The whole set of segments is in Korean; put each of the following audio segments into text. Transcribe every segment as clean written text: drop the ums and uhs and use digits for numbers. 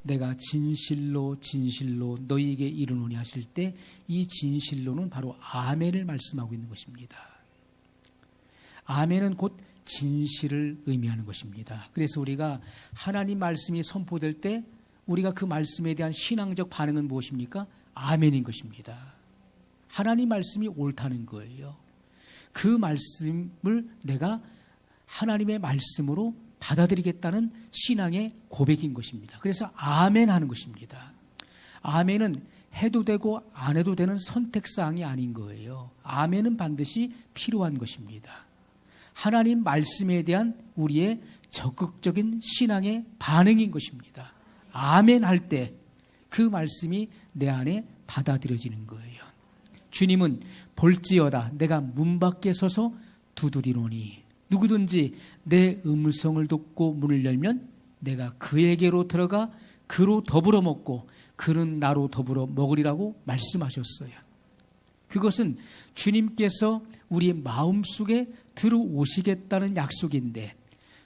내가 진실로 진실로 너희에게 이르노니 하실 때 이 진실로는 바로 아멘을 말씀하고 있는 것입니다. 아멘은 곧 진실을 의미하는 것입니다. 그래서 우리가 하나님 말씀이 선포될 때 우리가 그 말씀에 대한 신앙적 반응은 무엇입니까? 아멘인 것입니다. 하나님 말씀이 옳다는 거예요. 그 말씀을 내가 하나님의 말씀으로 받아들이겠다는 신앙의 고백인 것입니다. 그래서 아멘 하는 것입니다. 아멘은 해도 되고 안 해도 되는 선택사항이 아닌 거예요. 아멘은 반드시 필요한 것입니다. 하나님 말씀에 대한 우리의 적극적인 신앙의 반응인 것입니다. 아멘 할 때 그 말씀이 내 안에 받아들여지는 거예요. 주님은 볼지어다 내가 문 밖에 서서 두드리노니 누구든지 내 음성을 듣고 문을 열면 내가 그에게로 들어가 그로 더불어 먹고 그는 나로 더불어 먹으리라고 말씀하셨어요. 그것은 주님께서 우리의 마음속에 들어오시겠다는 약속인데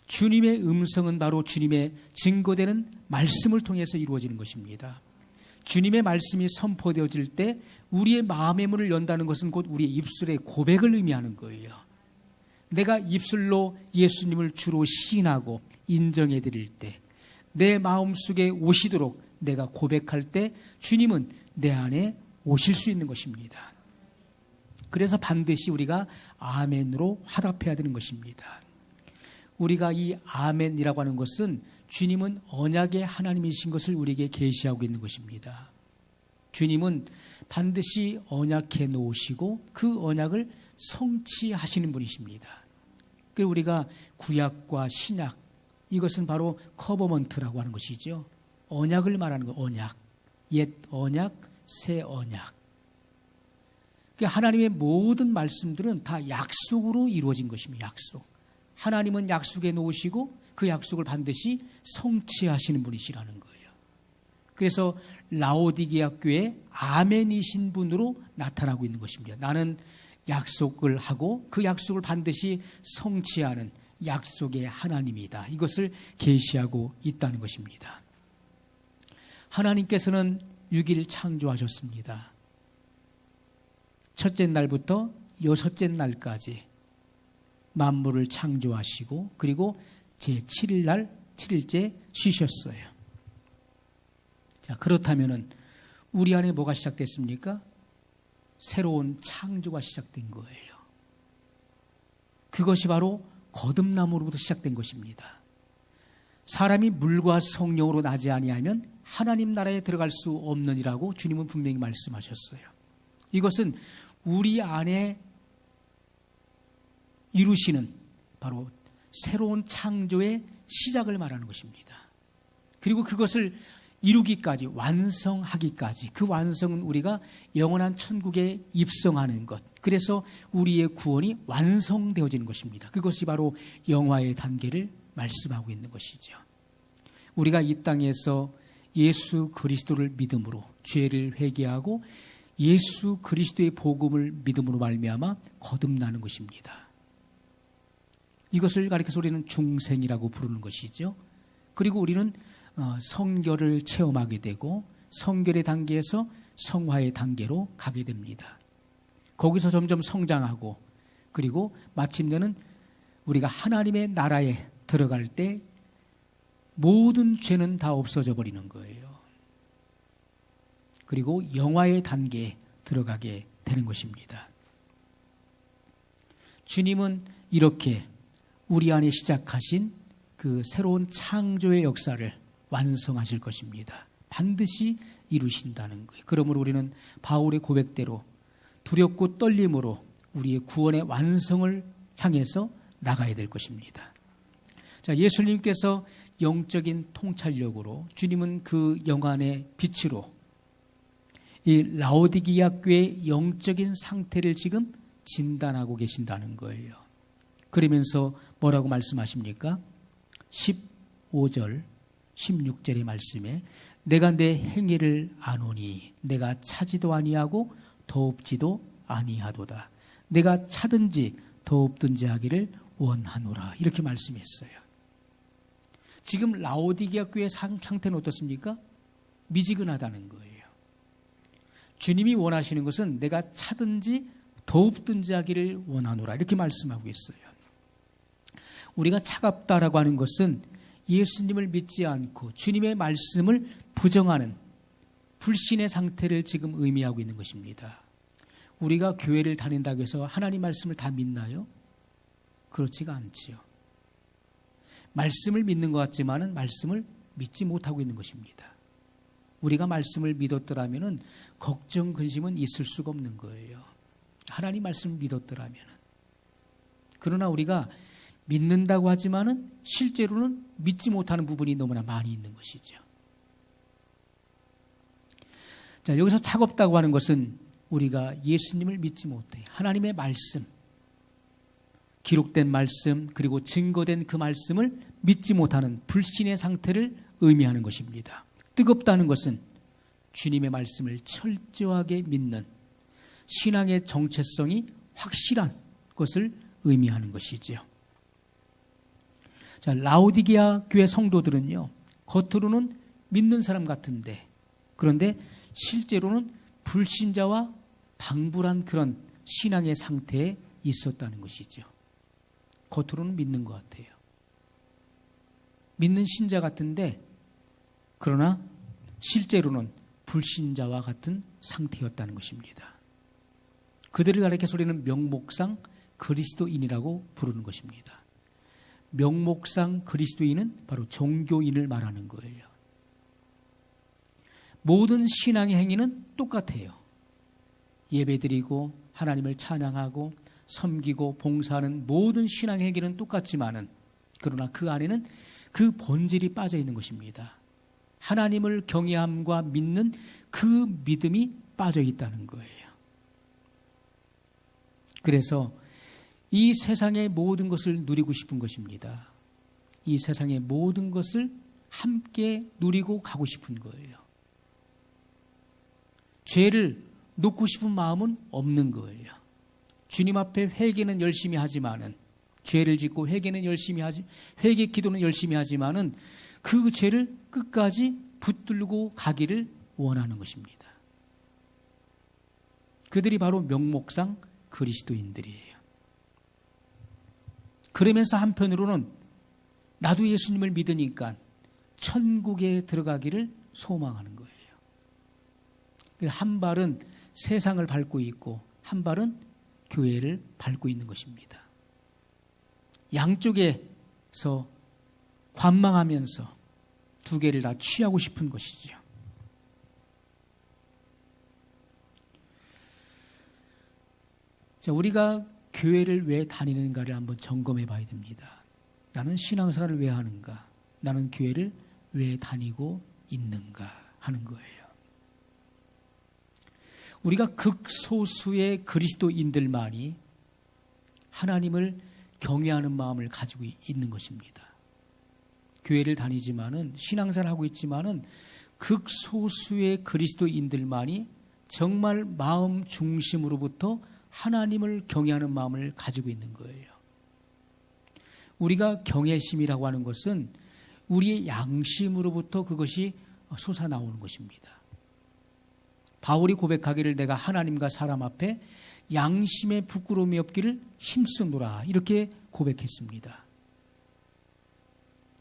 주님의 음성은 바로 주님의 증거되는 말씀을 통해서 이루어지는 것입니다. 주님의 말씀이 선포되어질 때 우리의 마음의 문을 연다는 것은 곧 우리의 입술의 고백을 의미하는 거예요. 내가 입술로 예수님을 주로 시인하고 인정해 드릴 때 내 마음속에 오시도록 내가 고백할 때 주님은 내 안에 오실 수 있는 것입니다. 그래서 반드시 우리가 아멘으로 화답해야 되는 것입니다. 우리가 이 아멘이라고 하는 것은 주님은 언약의 하나님이신 것을 우리에게 계시하고 있는 것입니다. 주님은 반드시 언약해 놓으시고 그 언약을 성취하시는 분이십니다. 그리고 우리가 구약과 신약 이것은 바로 커버먼트라고 하는 것이죠. 언약을 말하는 거, 언약. 옛 언약, 새 언약. 하나님의 모든 말씀들은 다 약속으로 이루어진 것입니다. 약속. 하나님은 약속해 놓으시고 그 약속을 반드시 성취하시는 분이시라는 거예요. 그래서 라오디게아 교회에 아멘이신 분으로 나타나고 있는 것입니다. 나는 약속을 하고 그 약속을 반드시 성취하는 약속의 하나님이다. 이것을 계시하고 있다는 것입니다. 하나님께서는 6일 창조하셨습니다. 첫째 날부터 여섯째 날까지 만물을 창조하시고 그리고 제7일 날 7일째 쉬셨어요. 자, 그렇다면은 우리 안에 뭐가 시작됐습니까? 새로운 창조가 시작된 거예요. 그것이 바로 거듭남으로부터 시작된 것입니다. 사람이 물과 성령으로 나지 아니하면 하나님 나라에 들어갈 수 없느니라고 주님은 분명히 말씀하셨어요. 이것은 우리 안에 이루시는 바로 새로운 창조의 시작을 말하는 것입니다. 그리고 그것을 이루기까지, 완성하기까지, 그 완성은 우리가 영원한 천국에 입성하는 것. 그래서 우리의 구원이 완성되어지는 것입니다. 그것이 바로 영화의 단계를 말씀하고 있는 것이죠. 우리가 이 땅에서 예수 그리스도를 믿음으로 죄를 회개하고 예수 그리스도의 복음을 믿음으로 말미암아 거듭나는 것입니다. 이것을 가리켜서 우리는 중생이라고 부르는 것이죠. 그리고 우리는 성결을 체험하게 되고 성결의 단계에서 성화의 단계로 가게 됩니다. 거기서 점점 성장하고 그리고 마침내는 우리가 하나님의 나라에 들어갈 때 모든 죄는 다 없어져 버리는 거예요. 그리고 영화의 단계에 들어가게 되는 것입니다. 주님은 이렇게 우리 안에 시작하신 그 새로운 창조의 역사를 완성하실 것입니다. 반드시 이루신다는 거예요. 그러므로 우리는 바울의 고백대로 두렵고 떨림으로 우리의 구원의 완성을 향해서 나가야 될 것입니다. 자, 예수님께서 영적인 통찰력으로 주님은 그 영안의 빛으로 이 라오디게아 교회의 영적인 상태를 지금 진단하고 계신다는 거예요. 그러면서 뭐라고 말씀하십니까? 15절, 16절의 말씀에 내가 내 행위를 아노니 내가 차지도 아니하고 더없지도 아니하도다. 내가 차든지 더없든지 하기를 원하노라. 이렇게 말씀했어요. 지금 라오디게아 교회 상태는 어떻습니까? 미지근하다는 거예요. 주님이 원하시는 것은 내가 차든지 더웁든지 하기를 원하노라 이렇게 말씀하고 있어요. 우리가 차갑다라고 하는 것은 예수님을 믿지 않고 주님의 말씀을 부정하는 불신의 상태를 지금 의미하고 있는 것입니다. 우리가 교회를 다닌다고 해서 하나님 말씀을 다 믿나요? 그렇지가 않지요. 말씀을 믿는 것 같지만은 말씀을 믿지 못하고 있는 것입니다. 우리가 말씀을 믿었더라면은 걱정, 근심은 있을 수가 없는 거예요. 하나님 말씀을 믿었더라면은. 그러나 우리가 믿는다고 하지만은 실제로는 믿지 못하는 부분이 너무나 많이 있는 것이죠. 자, 여기서 차갑다고 하는 것은 우리가 예수님을 믿지 못해 하나님의 말씀, 기록된 말씀 그리고 증거된 그 말씀을 믿지 못하는 불신의 상태를 의미하는 것입니다. 뜨겁다는 것은 주님의 말씀을 철저하게 믿는 신앙의 정체성이 확실한 것을 의미하는 것이지요. 자, 라오디게아 교회 성도들은요, 겉으로는 믿는 사람 같은데, 그런데 실제로는 불신자와 방불한 그런 신앙의 상태에 있었다는 것이죠. 겉으로는 믿는 것 같아요. 믿는 신자 같은데, 그러나 실제로는 불신자와 같은 상태였다는 것입니다. 그들을 가리켜서 우리는 명목상 그리스도인이라고 부르는 것입니다. 명목상 그리스도인은 바로 종교인을 말하는 거예요. 모든 신앙의 행위는 똑같아요. 예배드리고 하나님을 찬양하고 섬기고 봉사하는 모든 신앙의 행위는 똑같지만은 그러나 그 안에는 그 본질이 빠져 있는 것입니다. 하나님을 경외함과 믿는 그 믿음이 빠져 있다는 거예요. 그래서 이 세상의 모든 것을 누리고 싶은 것입니다. 이 세상의 모든 것을 함께 누리고 가고 싶은 거예요. 죄를 놓고 싶은 마음은 없는 거예요. 주님 앞에 회개는 열심히 하지만은 죄를 짓고 회개 기도는 열심히 하지만은 그 죄를 끝까지 붙들고 가기를 원하는 것입니다. 그들이 바로 명목상 그리스도인들이에요. 그러면서 한편으로는 나도 예수님을 믿으니까 천국에 들어가기를 소망하는 거예요. 한 발은 세상을 밟고 있고 한 발은 교회를 밟고 있는 것입니다. 양쪽에서 관망하면서 두 개를 다 취하고 싶은 것이죠. 자, 우리가 교회를 왜 다니는가를 한번 점검해 봐야 됩니다. 나는 신앙생활을 왜 하는가? 나는 교회를 왜 다니고 있는가 하는 거예요. 우리가 극소수의 그리스도인들만이 하나님을 경외하는 마음을 가지고 있는 것입니다. 교회를 다니지만은 신앙생활을 하고 있지만은 극소수의 그리스도인들만이 정말 마음 중심으로부터 하나님을 경외하는 마음을 가지고 있는 거예요. 우리가 경외심이라고 하는 것은 우리의 양심으로부터 그것이 솟아나오는 것입니다. 바울이 고백하기를 내가 하나님과 사람 앞에 양심의 부끄러움이 없기를 힘쓰노라 이렇게 고백했습니다.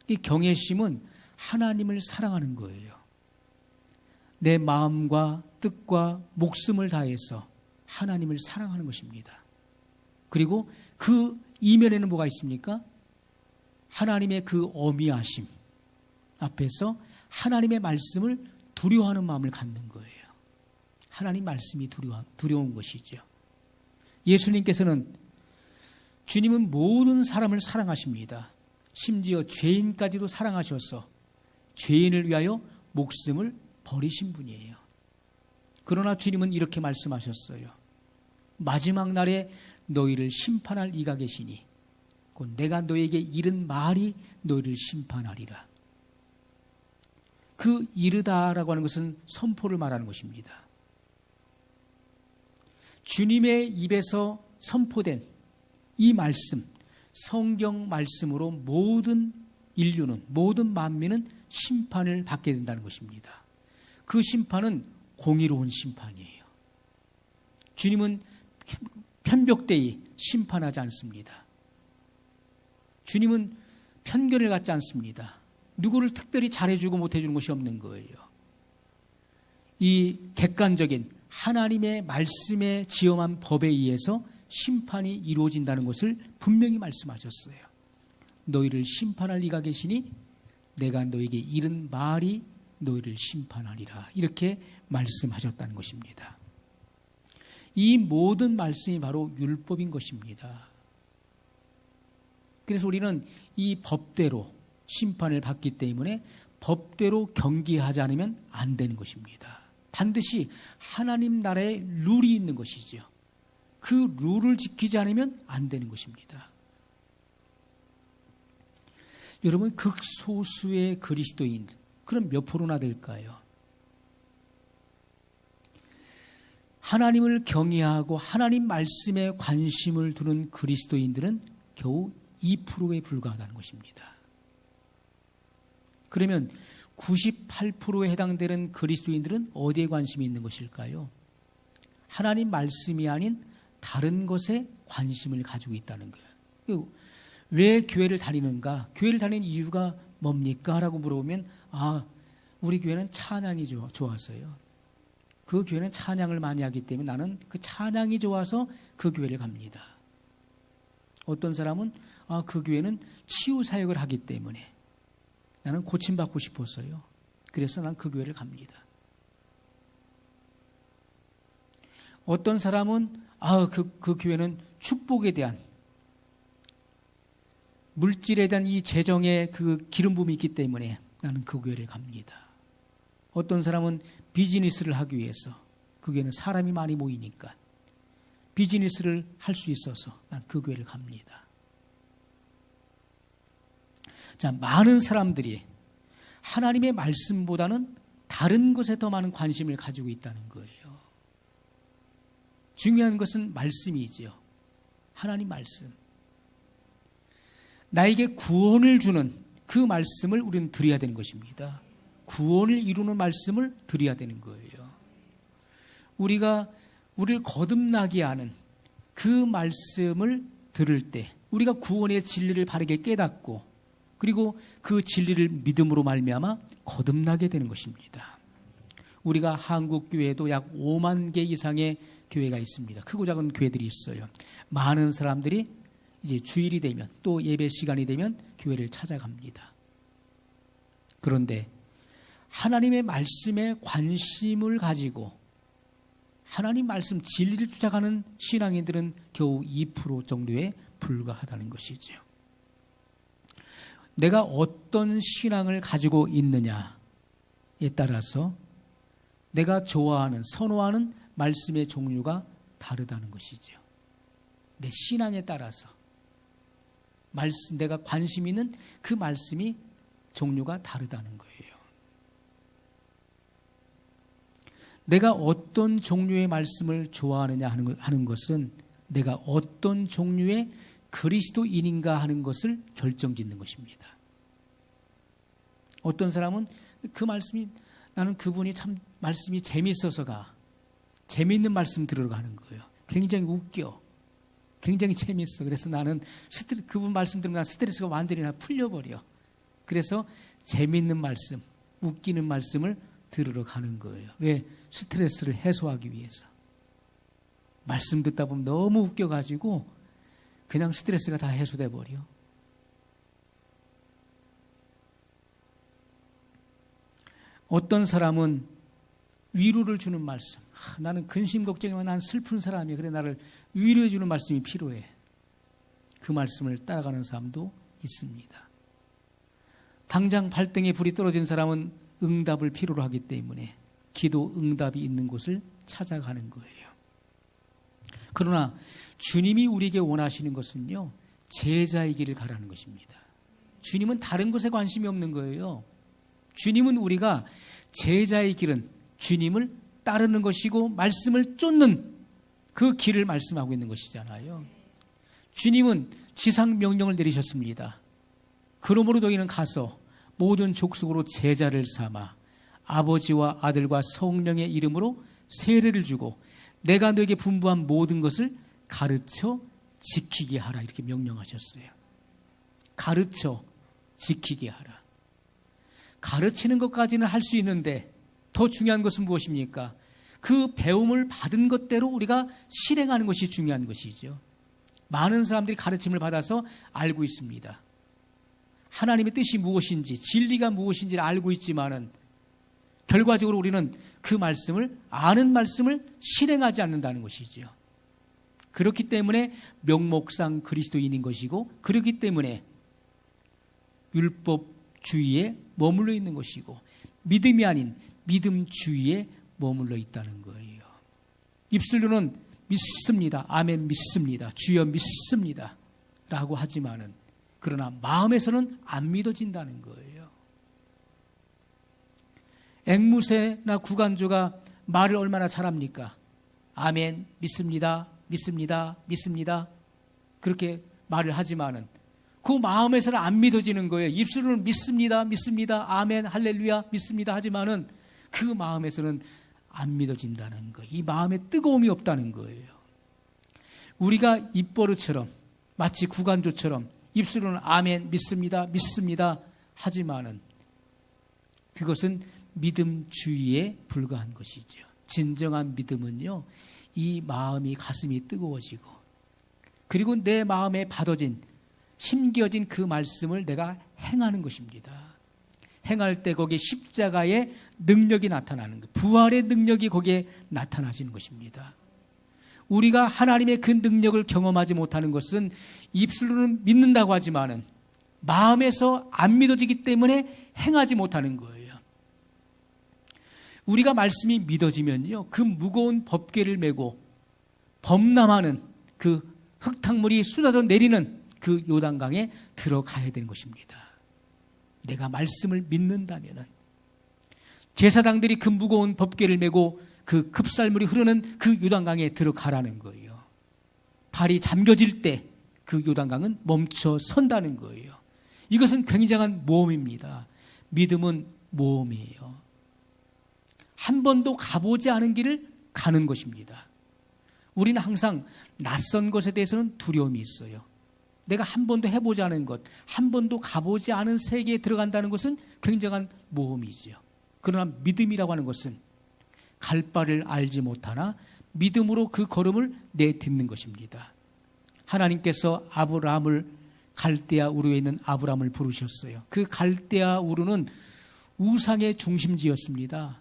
이 경외심은 하나님을 사랑하는 거예요. 내 마음과 뜻과 목숨을 다해서 하나님을 사랑하는 것입니다. 그리고 그 이면에는 뭐가 있습니까? 하나님의 그 어미하심 앞에서 하나님의 말씀을 두려워하는 마음을 갖는 거예요. 하나님 말씀이 두려운 것이죠. 예수님께서는 주님은 모든 사람을 사랑하십니다. 심지어 죄인까지도 사랑하셔서 죄인을 위하여 목숨을 버리신 분이에요. 그러나 주님은 이렇게 말씀하셨어요. 마지막 날에 너희를 심판할 이가 계시니 곧 내가 너에게 이른 말이 너희를 심판하리라. 그 이르다라고 하는 것은 선포를 말하는 것입니다. 주님의 입에서 선포된 이 말씀, 성경 말씀으로 모든 인류는, 모든 만민은 심판을 받게 된다는 것입니다. 그 심판은 공의로운 심판이에요. 주님은 편벽되이 심판하지 않습니다. 주님은 편견을 갖지 않습니다. 누구를 특별히 잘해주고 못해주는 것이 없는 거예요. 이 객관적인 하나님의 말씀에 지엄한 법에 의해서 심판이 이루어진다는 것을 분명히 말씀하셨어요. 너희를 심판할 이가 계시니 내가 너에게 이른 말이 너희를 심판하리라. 이렇게 말씀하셨다는 것입니다. 이 모든 말씀이 바로 율법인 것입니다. 그래서 우리는 이 법대로 심판을 받기 때문에 법대로 경계하지 않으면 안 되는 것입니다. 반드시 하나님 나라의 룰이 있는 것이죠. 그 룰을 지키지 않으면 안 되는 것입니다. 여러분, 극소수의 그리스도인, 그럼 몇 프로나 될까요? 하나님을 경외하고 하나님 말씀에 관심을 두는 그리스도인들은 겨우 2%에 불과하다는 것입니다. 그러면 98%에 해당되는 그리스도인들은 어디에 관심이 있는 것일까요? 하나님 말씀이 아닌 다른 것에 관심을 가지고 있다는 거예요. 왜 교회를 다니는가? 교회를 다니는 이유가 뭡니까? 라고 물어보면 우리 교회는 찬양이 좋아서요. 그 교회는 찬양을 많이 하기 때문에 나는 그 찬양이 좋아서 그 교회를 갑니다. 어떤 사람은 그 교회는 치유 사역을 하기 때문에 나는 고침받고 싶었어요. 그래서 난 그 교회를 갑니다. 어떤 사람은 그 교회는 축복에 대한, 물질에 대한 이 재정의 그 기름 부음이 있기 때문에 나는 그 교회를 갑니다. 어떤 사람은 비즈니스를 하기 위해서, 그 교회는 사람이 많이 모이니까 비즈니스를 할 수 있어서 난 그 교회를 갑니다. 자, 많은 사람들이 하나님의 말씀보다는 다른 것에 더 많은 관심을 가지고 있다는 거예요. 중요한 것은 말씀이지요. 하나님 말씀. 나에게 구원을 주는 그 말씀을 우리는 드려야 되는 것입니다. 구원을 이루는 말씀을 드려야 되는 거예요. 우리를 거듭나게 하는 그 말씀을 들을 때 우리가 구원의 진리를 바르게 깨닫고 그리고 그 진리를 믿음으로 말미암아 거듭나게 되는 것입니다. 우리가 한국 교회에도 약 5만 개 이상의 교회가 있습니다. 크고 작은 교회들이 있어요. 많은 사람들이 이제 주일이 되면 또 예배 시간이 되면 교회를 찾아갑니다. 그런데 하나님의 말씀에 관심을 가지고 하나님 말씀 진리를 주장하는 신앙인들은 겨우 2% 정도에 불과하다는 것이죠. 내가 어떤 신앙을 가지고 있느냐에 따라서 내가 좋아하는, 선호하는 말씀의 종류가 다르다는 것이죠. 내 신앙에 따라서 내가 관심 있는 그 말씀이 종류가 다르다는 거예요. 내가 어떤 종류의 말씀을 좋아하느냐 하는 것은 내가 어떤 종류의 그리스도인인가 하는 것을 결정짓는 것입니다. 어떤 사람은 그 말씀이, 나는 그분이 참 말씀이 재미있어서가 재미있는 말씀 들으러 가는 거예요. 굉장히 웃겨. 굉장히 재미있어. 그래서 나는 그분 말씀 들으면 스트레스가 완전히 다 풀려버려. 그래서 재미있는 말씀, 웃기는 말씀을 들으러 가는 거예요. 왜? 스트레스를 해소하기 위해서. 말씀 듣다 보면 너무 웃겨가지고 그냥 스트레스가 다 해소돼 버려. 어떤 사람은 위로를 주는 말씀. 나는 근심 걱정이면 난 슬픈 사람이야. 그래 나를 위로해 주는 말씀이 필요해. 그 말씀을 따라가는 사람도 있습니다. 당장 발등에 불이 떨어진 사람은 응답을 필요로 하기 때문에 기도 응답이 있는 곳을 찾아가는 거예요. 그러나 주님이 우리에게 원하시는 것은요, 제자의 길을 가라는 것입니다. 주님은 다른 것에 관심이 없는 거예요. 주님은 우리가 제자의 길은 주님을 따르는 것이고 말씀을 쫓는 그 길을 말씀하고 있는 것이잖아요. 주님은 지상 명령을 내리셨습니다. 그러므로 너희는 가서 모든 족속으로 제자를 삼아 아버지와 아들과 성령의 이름으로 세례를 주고 내가 너에게 분부한 모든 것을 가르쳐 지키게 하라. 이렇게 명령하셨어요. 가르쳐 지키게 하라. 가르치는 것까지는 할 수 있는데 더 중요한 것은 무엇입니까? 그 배움을 받은 것대로 우리가 실행하는 것이 중요한 것이죠. 많은 사람들이 가르침을 받아서 알고 있습니다. 하나님의 뜻이 무엇인지, 진리가 무엇인지를 알고 있지만은 결과적으로 우리는 그 말씀을, 아는 말씀을 실행하지 않는다는 것이죠. 그렇기 때문에 명목상 그리스도인인 것이고, 그렇기 때문에 율법주의에 머물러 있는 것이고, 믿음이 아닌 믿음주의에 머물러 있다는 거예요. 입술로는 믿습니다. 아멘 믿습니다. 주여 믿습니다. 라고 하지만은 그러나 마음에서는 안 믿어진다는 거예요. 앵무새나 구간조가 말을 얼마나 잘합니까? 아멘 믿습니다. 믿습니다. 믿습니다. 그렇게 말을 하지만은 그 마음에서는 안 믿어지는 거예요. 입술로는 믿습니다. 믿습니다. 아멘 할렐루야 믿습니다. 하지만은 그 마음에서는 안 믿어진다는 거예요. 이 마음에 뜨거움이 없다는 거예요. 우리가 입버릇처럼 마치 구간조처럼 입술로는 아멘 믿습니다. 믿습니다. 하지만은 그것은 믿음주의에 불과한 것이죠. 진정한 믿음은요, 이 마음이 가슴이 뜨거워지고 그리고 내 마음에 받아진 심겨진 그 말씀을 내가 행하는 것입니다. 행할 때 거기에 십자가의 능력이 나타나는 것, 부활의 능력이 거기에 나타나시는 것입니다. 우리가 하나님의 그 능력을 경험하지 못하는 것은 입술로는 믿는다고 하지만은 마음에서 안 믿어지기 때문에 행하지 못하는 거예요. 우리가 말씀이 믿어지면요, 그 무거운 법궤를 메고 범람하는 그 흙탕물이 쏟아져 내리는 그 요단강에 들어가야 되는 것입니다. 내가 말씀을 믿는다면은 제사장들이 그 무거운 법궤를 메고 그 급살물이 흐르는 그 요단강에 들어가라는 거예요. 발이 잠겨질 때 그 요단강은 멈춰 선다는 거예요. 이것은 굉장한 모험입니다. 믿음은 모험이에요. 한 번도 가보지 않은 길을 가는 것입니다. 우리는 항상 낯선 것에 대해서는 두려움이 있어요. 내가 한 번도 해보지 않은 것, 한 번도 가보지 않은 세계에 들어간다는 것은 굉장한 모험이지요. 그러나 믿음이라고 하는 것은 갈 바를 알지 못하나 믿음으로 그 걸음을 내딛는 것입니다. 하나님께서 아브라함을 갈대아 우르에 있는 아브라함을 부르셨어요. 그 갈대아 우르는 우상의 중심지였습니다.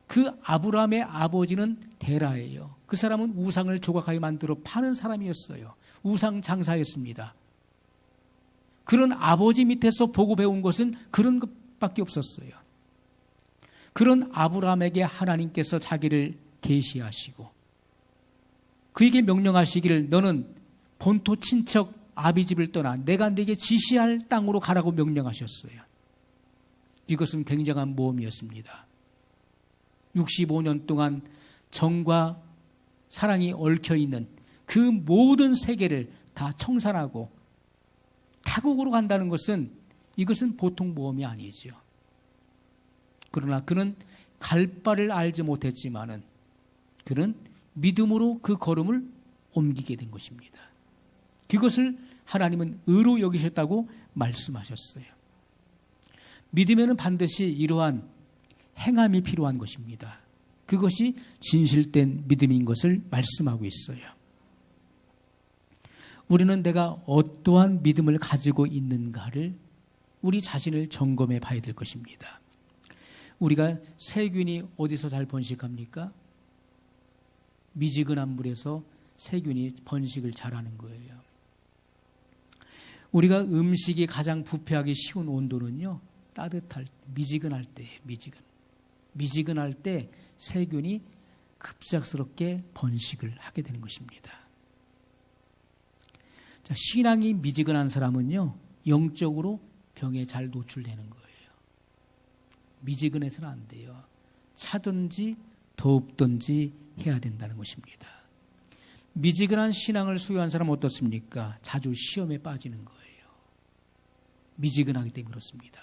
그 아브라함의 아버지는 데라예요. 그 사람은 우상을 조각하게 만들어 파는 사람이었어요. 우상 장사였습니다. 그런 아버지 밑에서 보고 배운 것은 그런 것밖에 없었어요. 그런 아브라함에게 하나님께서 자기를 계시하시고 그에게 명령하시기를 너는 본토 친척 아비집을 떠나 내가 네게 지시할 땅으로 가라고 명령하셨어요. 이것은 굉장한 모험이었습니다. 65년 동안 정과 사랑이 얽혀있는 그 모든 세계를 다 청산하고 타국으로 간다는 것은 이것은 보통 모험이 아니죠. 그러나 그는 갈 바를 알지 못했지만은 그는 믿음으로 그 걸음을 옮기게 된 것입니다. 그것을 하나님은 의로 여기셨다고 말씀하셨어요. 믿음에는 반드시 이러한 행함이 필요한 것입니다. 그것이 진실된 믿음인 것을 말씀하고 있어요. 우리는 내가 어떠한 믿음을 가지고 있는가를 우리 자신을 점검해 봐야 될 것입니다. 우리가 세균이 어디서 잘 번식합니까? 미지근한 물에서 세균이 번식을 잘하는 거예요. 우리가 음식이 가장 부패하기 쉬운 온도는요, 따뜻할 때, 미지근할 때예요. 미지근할 때 세균이 급작스럽게 번식을 하게 되는 것입니다. 자, 신앙이 미지근한 사람은요, 영적으로 병에 잘 노출되는 거예요. 미지근해서는 안 돼요. 차든지 덥든지 해야 된다는 것입니다. 미지근한 신앙을 소유한 사람은 어떻습니까? 자주 시험에 빠지는 거예요. 미지근하기 때문에 그렇습니다.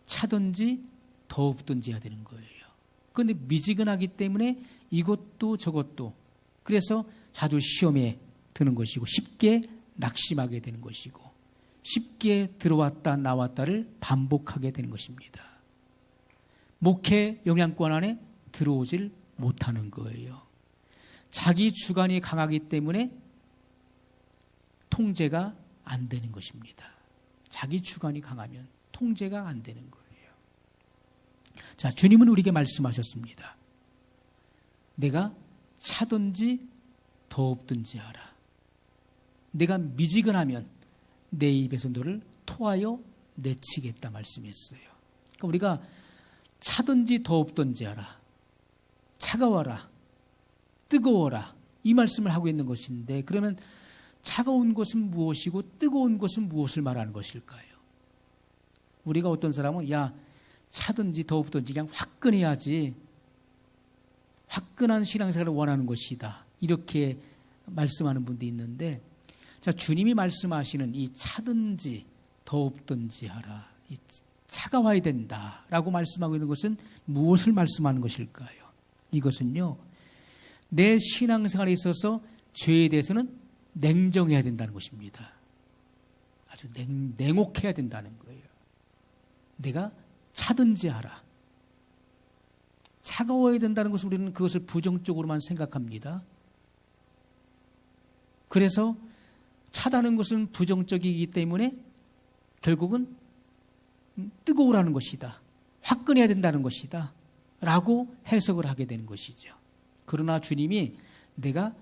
차든지 더웁든지 해야 되는 거예요. 그런데 미지근하기 때문에 이것도 저것도, 그래서 자주 시험에 드는 것이고 쉽게 낙심하게 되는 것이고 쉽게 들어왔다 나왔다를 반복하게 되는 것입니다. 목회 영향권 안에 들어오질 못하는 거예요. 자기 주관이 강하기 때문에 통제가 안 되는 것입니다. 자기 주관이 강하면 통제가 안 되는 거예요. 자, 주님은 우리에게 말씀하셨습니다. 내가 차든지 더웁든지 하라. 내가 미지근하면 내 입에서 너를 토하여 내치겠다 말씀했어요. 그러니까 우리가 차든지 더웁든지 하라. 차가워라. 뜨거워라. 이 말씀을 하고 있는 것인데, 그러면 차가운 것은 무엇이고 뜨거운 것은 무엇을 말하는 것일까요? 우리가 어떤 사람은 야, 차든지 더웁든지 그냥 화끈해야지, 화끈한 신앙생활을 원하는 것이다, 이렇게 말씀하는 분도 있는데, 자, 주님이 말씀하시는 이 차든지 더웁든지 하라, 이 차가워야 된다라고 말씀하고 있는 것은 무엇을 말씀하는 것일까요? 이것은요, 내 신앙생활에 있어서 죄에 대해서는 냉정해야 된다는 것입니다. 아주 냉혹해야 된다는 거예요. 내가 차든지 하라. 차가워야 된다는 것을 우리는 그것을 부정적으로만 생각합니다. 그래서 차다는 것은 부정적이기 때문에 결국은 뜨거우라는 것이다, 화끈해야 된다는 것이다 라고 해석을 하게 되는 것이죠. 그러나 주님이 내가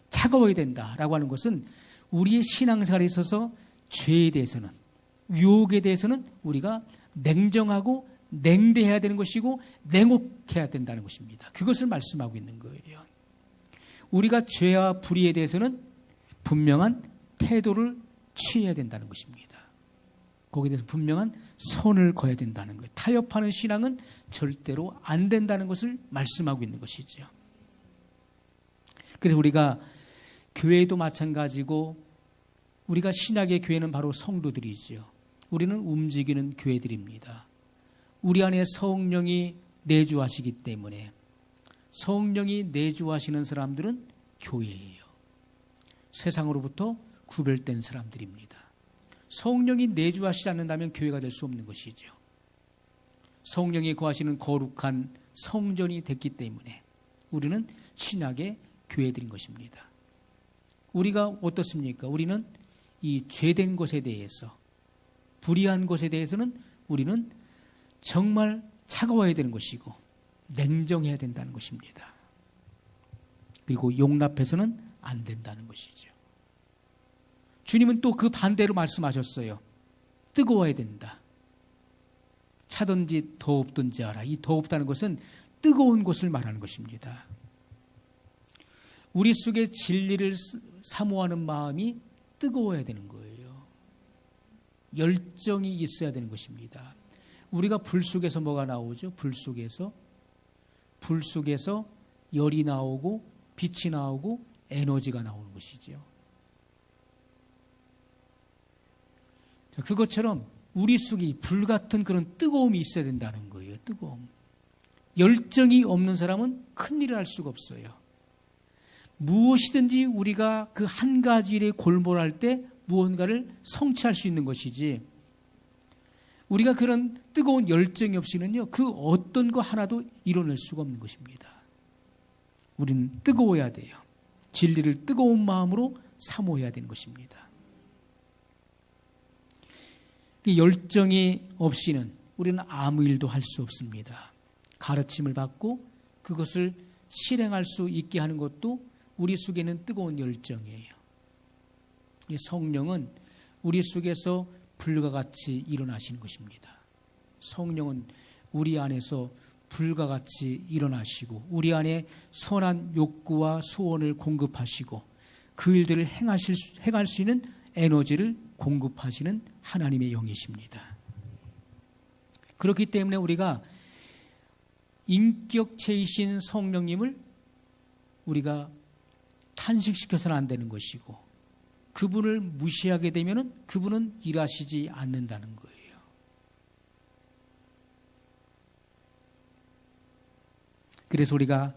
차가워야 된다라고 하는 것은 우리의 신앙생활에 있어서 죄에 대해서는, 유혹에 대해서는 우리가 냉정하고 냉대해야 되는 것이고 냉혹해야 된다는 것입니다. 그것을 말씀하고 있는 거예요. 우리가 죄와 불의에 대해서는 분명한 태도를 취해야 된다는 것입니다. 거기에 대해서 분명한 선을 그어야 된다는 거예요. 타협하는 신앙은 절대로 안 된다는 것을 말씀하고 있는 것이죠. 그래서 우리가 교회도 마찬가지고, 우리가 신약의 교회는 바로 성도들이지요. 우리는 움직이는 교회들입니다. 우리 안에 성령이 내주하시기 때문에, 성령이 내주하시는 사람들은 교회예요. 세상으로부터 구별된 사람들입니다. 성령이 내주하시지 않는다면 교회가 될 수 없는 것이죠. 성령이 거하시는 거룩한 성전이 됐기 때문에 우리는 신약의 교회들인 것입니다. 우리가 어떻습니까? 우리는 이 죄된 것에 대해서, 불의한 것에 대해서는 우리는 정말 차가워야 되는 것이고 냉정해야 된다는 것입니다. 그리고 용납해서는 안 된다는 것이죠. 주님은 또 그 반대로 말씀하셨어요. 뜨거워야 된다. 차든지 더웁든지 하라. 이 더웁다는 것은 뜨거운 것을 말하는 것입니다. 우리 속에 진리를 사모하는 마음이 뜨거워야 되는 거예요. 열정이 있어야 되는 것입니다. 우리가 불 속에서 뭐가 나오죠? 불 속에서 열이 나오고 빛이 나오고 에너지가 나오는 것이죠. 그것처럼 우리 속에 불같은 그런 뜨거움이 있어야 된다는 거예요. 뜨거움. 열정이 없는 사람은 큰일을 할 수가 없어요. 무엇이든지 우리가 그 한 가지 일에 골몰할 때 무언가를 성취할 수 있는 것이지, 우리가 그런 뜨거운 열정이 없이는요, 그 어떤 거 하나도 이뤄낼 수가 없는 것입니다. 우리는 뜨거워야 돼요. 진리를 뜨거운 마음으로 사모해야 되는 것입니다. 열정이 없이는 우리는 아무 일도 할 수 없습니다. 가르침을 받고 그것을 실행할 수 있게 하는 것도 우리 속에 있는 뜨거운 열정이에요. 이 성령은 우리 속에서 불과 같이 일어나시는 것입니다. 성령은 우리 안에서 불과 같이 일어나시고 우리 안에 선한 욕구와 소원을 공급하시고 그 일들을 행할 수 있는 에너지를 공급하시는 하나님의 영이십니다. 그렇기 때문에 우리가 인격체이신 성령님을 우리가 탄식시켜서는 안 되는 것이고, 그분을 무시하게 되면 그분은 일하시지 않는다는 거예요. 그래서 우리가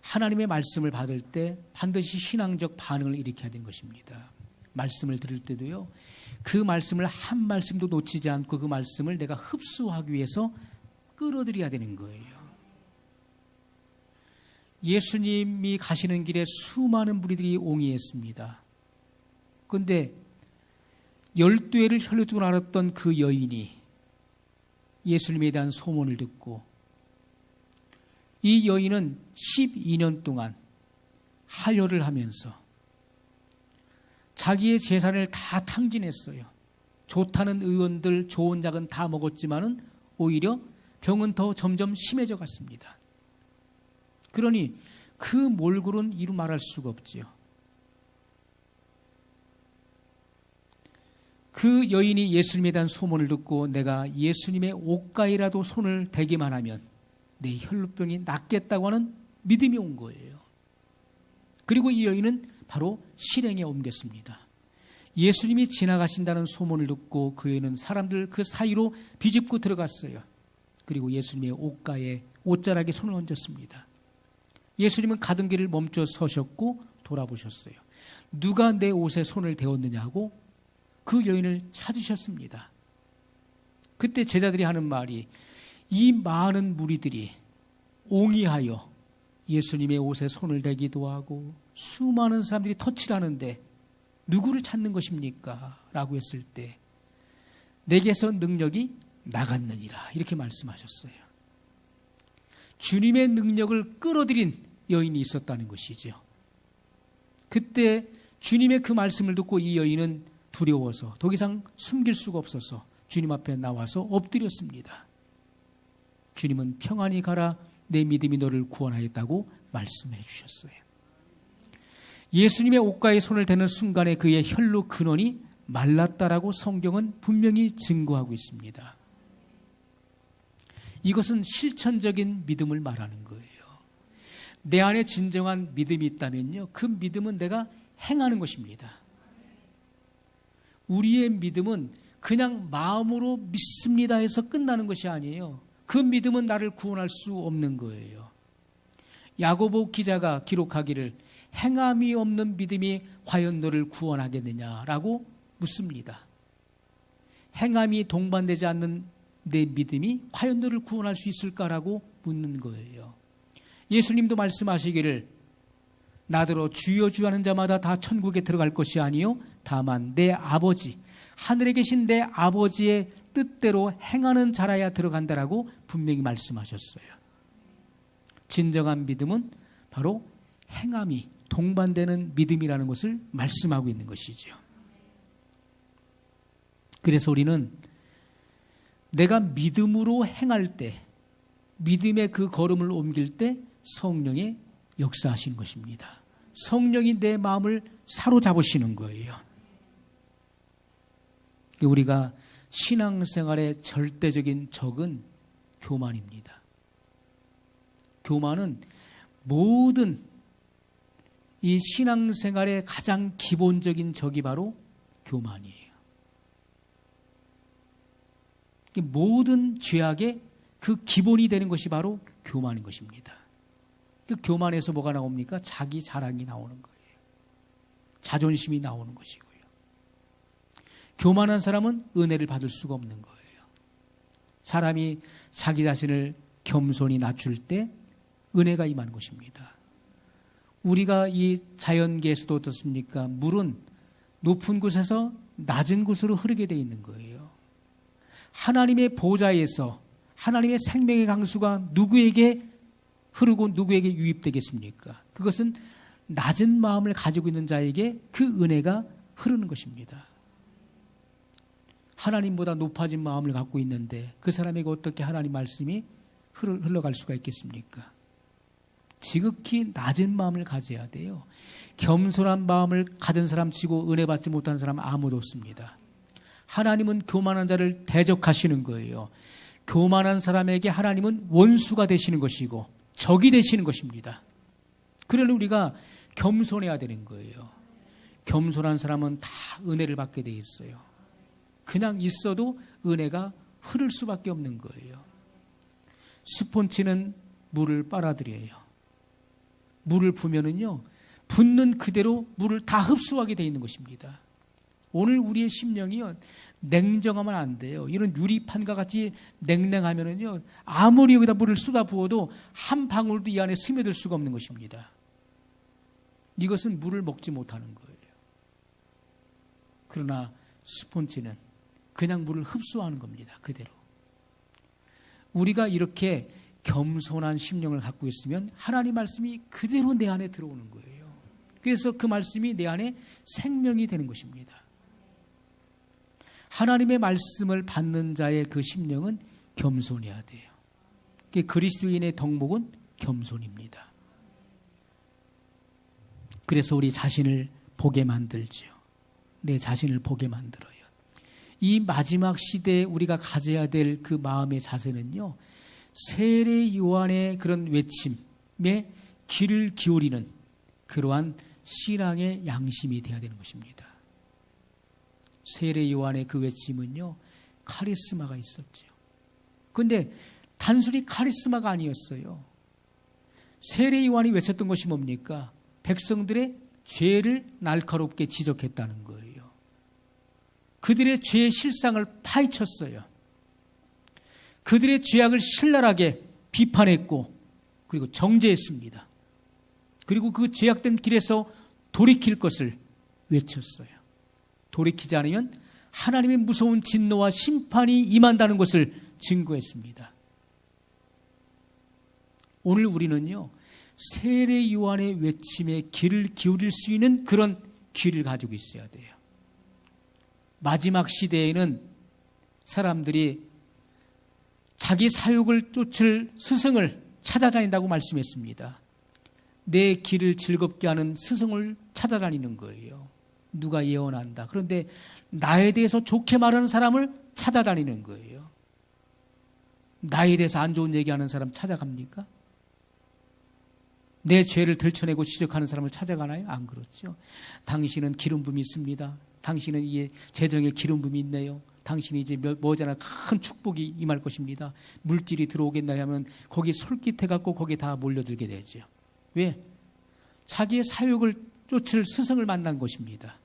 하나님의 말씀을 받을 때 반드시 신앙적 반응을 일으켜야 되는 것입니다. 말씀을 들을 때도요, 그 말씀을 한 말씀도 놓치지 않고 그 말씀을 내가 흡수하기 위해서 끌어들여야 되는 거예요. 예수님이 가시는 길에 수많은 무리들이 옹이했습니다. 그런데 12회를 혈루증을 앓았던 그 여인이 예수님에 대한 소문을 듣고, 이 여인은 12년 동안 하혈을 하면서 자기의 재산을 다 탕진했어요. 좋다는 의원들, 좋은 약은 다 먹었지만은 오히려 병은 더 점점 심해져 갔습니다. 그러니 그 몰골은 이루 말할 수가 없지요. 그 여인이 예수님에 대한 소문을 듣고 내가 예수님의 옷가에라도 손을 대기만 하면 내 혈루병이 낫겠다고 하는 믿음이 온 거예요. 그리고 이 여인은 바로 실행에 옮겼습니다. 예수님이 지나가신다는 소문을 듣고 그 여인은 사람들 그 사이로 비집고 들어갔어요. 그리고 예수님의 옷가에 옷자락에 손을 얹었습니다. 예수님은 가던 길을 멈춰 서셨고 돌아보셨어요. 누가 내 옷에 손을 대었느냐고 그 여인을 찾으셨습니다. 그때 제자들이 하는 말이, 이 많은 무리들이 옹이하여 예수님의 옷에 손을 대기도 하고 수많은 사람들이 터치를 하는데 누구를 찾는 것입니까? 라고 했을 때 내게서 능력이 나갔느니라, 이렇게 말씀하셨어요. 주님의 능력을 끌어들인 여인이 있었다는 것이죠. 그때 주님의 그 말씀을 듣고 이 여인은 두려워서 더 이상 숨길 수가 없어서 주님 앞에 나와서 엎드렸습니다. 주님은 평안히 가라, 내 믿음이 너를 구원하였다고 말씀해 주셨어요. 예수님의 옷가에 손을 대는 순간에 그의 혈루 근원이 말랐다라고 성경은 분명히 증거하고 있습니다. 이것은 실천적인 믿음을 말하는 거예요. 내 안에 진정한 믿음이 있다면요, 그 믿음은 내가 행하는 것입니다. 우리의 믿음은 그냥 마음으로 믿습니다 해서 끝나는 것이 아니에요. 그 믿음은 나를 구원할 수 없는 거예요. 야고보 기자가 기록하기를 행함이 없는 믿음이 과연 너를 구원하겠느냐라고 묻습니다. 행함이 동반되지 않는 내 믿음이 과연 너를 구원할 수 있을까라고 묻는 거예요. 예수님도 말씀하시기를 나더러 주여 주여 하는 자마다 다 천국에 들어갈 것이 아니요 다만 내 아버지, 하늘에 계신 내 아버지의 뜻대로 행하는 자라야 들어간다라고 분명히 말씀하셨어요. 진정한 믿음은 바로 행함이 동반되는 믿음이라는 것을 말씀하고 있는 것이죠. 그래서 우리는 내가 믿음으로 행할 때, 믿음의 그 걸음을 옮길 때 성령의 역사하시는 것입니다. 성령이 내 마음을 사로잡으시는 거예요. 우리가 신앙생활의 절대적인 적은 교만입니다. 교만은 모든 이 신앙생활의 가장 기본적인 적이 바로 교만이에요. 모든 죄악의 그 기본이 되는 것이 바로 교만인 것입니다. 그 교만에서 뭐가 나옵니까? 자기 자랑이 나오는 거예요. 자존심이 나오는 것이고요. 교만한 사람은 은혜를 받을 수가 없는 거예요. 사람이 자기 자신을 겸손히 낮출 때 은혜가 임하는 것입니다. 우리가 이 자연계에서도 어떻습니까? 물은 높은 곳에서 낮은 곳으로 흐르게 되어 있는 거예요. 하나님의 보좌에서 하나님의 생명의 강수가 누구에게 흐르고 누구에게 유입되겠습니까? 그것은 낮은 마음을 가지고 있는 자에게 그 은혜가 흐르는 것입니다. 하나님보다 높아진 마음을 갖고 있는데 그 사람에게 어떻게 하나님 말씀이 흘러갈 수가 있겠습니까? 지극히 낮은 마음을 가져야 돼요. 겸손한 마음을 가진 사람 치고 은혜 받지 못한 사람 아무도 없습니다. 하나님은 교만한 자를 대적하시는 거예요. 교만한 사람에게 하나님은 원수가 되시는 것이고 적이 되시는 것입니다. 그러니 우리가 겸손해야 되는 거예요. 겸손한 사람은 다 은혜를 받게 돼 있어요. 그냥 있어도 은혜가 흐를 수밖에 없는 거예요. 스폰지는 물을 빨아들여요. 물을 부면은요, 붓는 그대로 물을 다 흡수하게 돼 있는 것입니다. 오늘 우리의 심령이요, 냉정하면 안 돼요. 이런 유리판과 같이 냉랭하면은요, 아무리 여기다 물을 쏟아 부어도 한 방울도 이 안에 스며들 수가 없는 것입니다. 이것은 물을 먹지 못하는 거예요. 그러나 스폰지는 그냥 물을 흡수하는 겁니다. 그대로. 우리가 이렇게 겸손한 심령을 갖고 있으면 하나님 말씀이 그대로 내 안에 들어오는 거예요. 그래서 그 말씀이 내 안에 생명이 되는 것입니다. 하나님의 말씀을 받는 자의 그 심령은 겸손해야 돼요. 그리스도인의 덕목은 겸손입니다. 그래서 우리 자신을 보게 만들죠. 내 자신을 보게 만들어요. 이 마지막 시대에 우리가 가져야 될 그 마음의 자세는요, 세례 요한의 그런 외침에 귀를 기울이는 그러한 신앙의 양심이 되어야 되는 것입니다. 세례 요한의 그 외침은요, 카리스마가 있었죠. 그런데 단순히 카리스마가 아니었어요. 세례 요한이 외쳤던 것이 뭡니까? 백성들의 죄를 날카롭게 지적했다는 거예요. 그들의 죄의 실상을 파헤쳤어요. 그들의 죄악을 신랄하게 비판했고, 그리고 정죄했습니다. 그리고 그 죄악된 길에서 돌이킬 것을 외쳤어요. 돌이키지 않으면 하나님의 무서운 진노와 심판이 임한다는 것을 증거했습니다. 오늘 우리는요, 세례 요한의 외침에 귀를 기울일 수 있는 그런 귀를 가지고 있어야 돼요. 마지막 시대에는 사람들이 자기 사욕을 쫓을 스승을 찾아다닌다고 말씀했습니다. 내 길을 즐겁게 하는 스승을 찾아다니는 거예요. 누가 예언한다. 그런데 나에 대해서 좋게 말하는 사람을 찾아다니는 거예요. 나에 대해서 안 좋은 얘기하는 사람 찾아갑니까? 내 죄를 들춰내고 지적하는 사람을 찾아가나요? 안 그렇죠. 당신은 기름 부음이 있습니다. 당신은 이게 재정에 기름 부음이 있네요. 당신이 이제 머지않아 큰 축복이 임할 것입니다. 물질이 들어오겠나 하면 거기 솔깃해갖고 거기에 다 몰려들게 되죠. 왜? 자기의 사욕을 쫓을 스승을 만난 것입니다.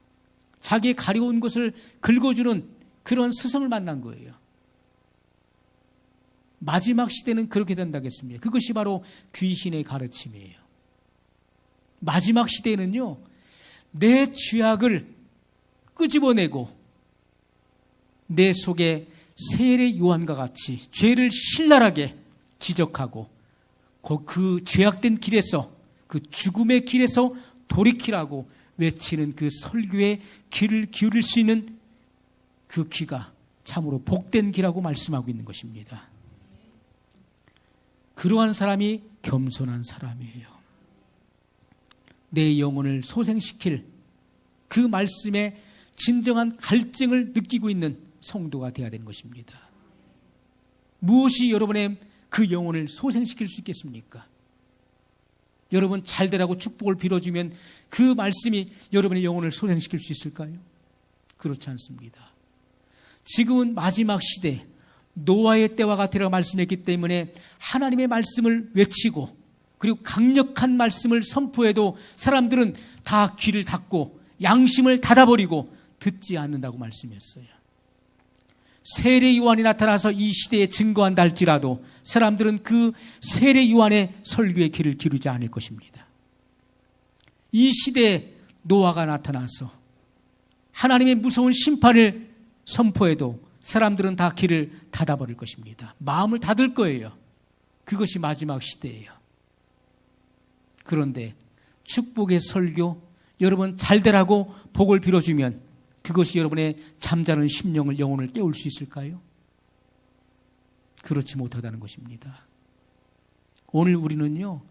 자기의 가려운 것을 긁어주는 그런 스승을 만난 거예요. 마지막 시대는 그렇게 된다겠습니다. 그것이 바로 귀신의 가르침이에요. 마지막 시대에는요, 내 죄악을 끄집어내고 내 속에 세례 요한과 같이 죄를 신랄하게 지적하고 그 죄악된 길에서, 그 죽음의 길에서 돌이키라고 외치는 그 설교에 귀를 기울일 수 있는 그 귀가 참으로 복된 귀라고 말씀하고 있는 것입니다. 그러한 사람이 겸손한 사람이에요. 내 영혼을 소생시킬 그 말씀에 진정한 갈증을 느끼고 있는 성도가 되어야 되는 것입니다. 무엇이 여러분의 그 영혼을 소생시킬 수 있겠습니까? 여러분 잘 되라고 축복을 빌어주면 그 말씀이 여러분의 영혼을 소생시킬 수 있을까요? 그렇지 않습니다. 지금은 마지막 시대, 노아의 때와 같으라고 말씀했기 때문에 하나님의 말씀을 외치고 그리고 강력한 말씀을 선포해도 사람들은 다 귀를 닫고 양심을 닫아버리고 듣지 않는다고 말씀했어요. 세례 요한이 나타나서 이 시대에 증거한다 할지라도 사람들은 그 세례 요한의 설교에 귀를 기울이지 않을 것입니다. 이 시대에 노아가 나타나서 하나님의 무서운 심판을 선포해도 사람들은 다 귀를 닫아버릴 것입니다. 마음을 닫을 거예요. 그것이 마지막 시대예요. 그런데 축복의 설교, 여러분 잘 되라고 복을 빌어주면 그것이 여러분의 잠자는 심령을, 영혼을 깨울 수 있을까요? 그렇지 못하다는 것입니다. 오늘 우리는요,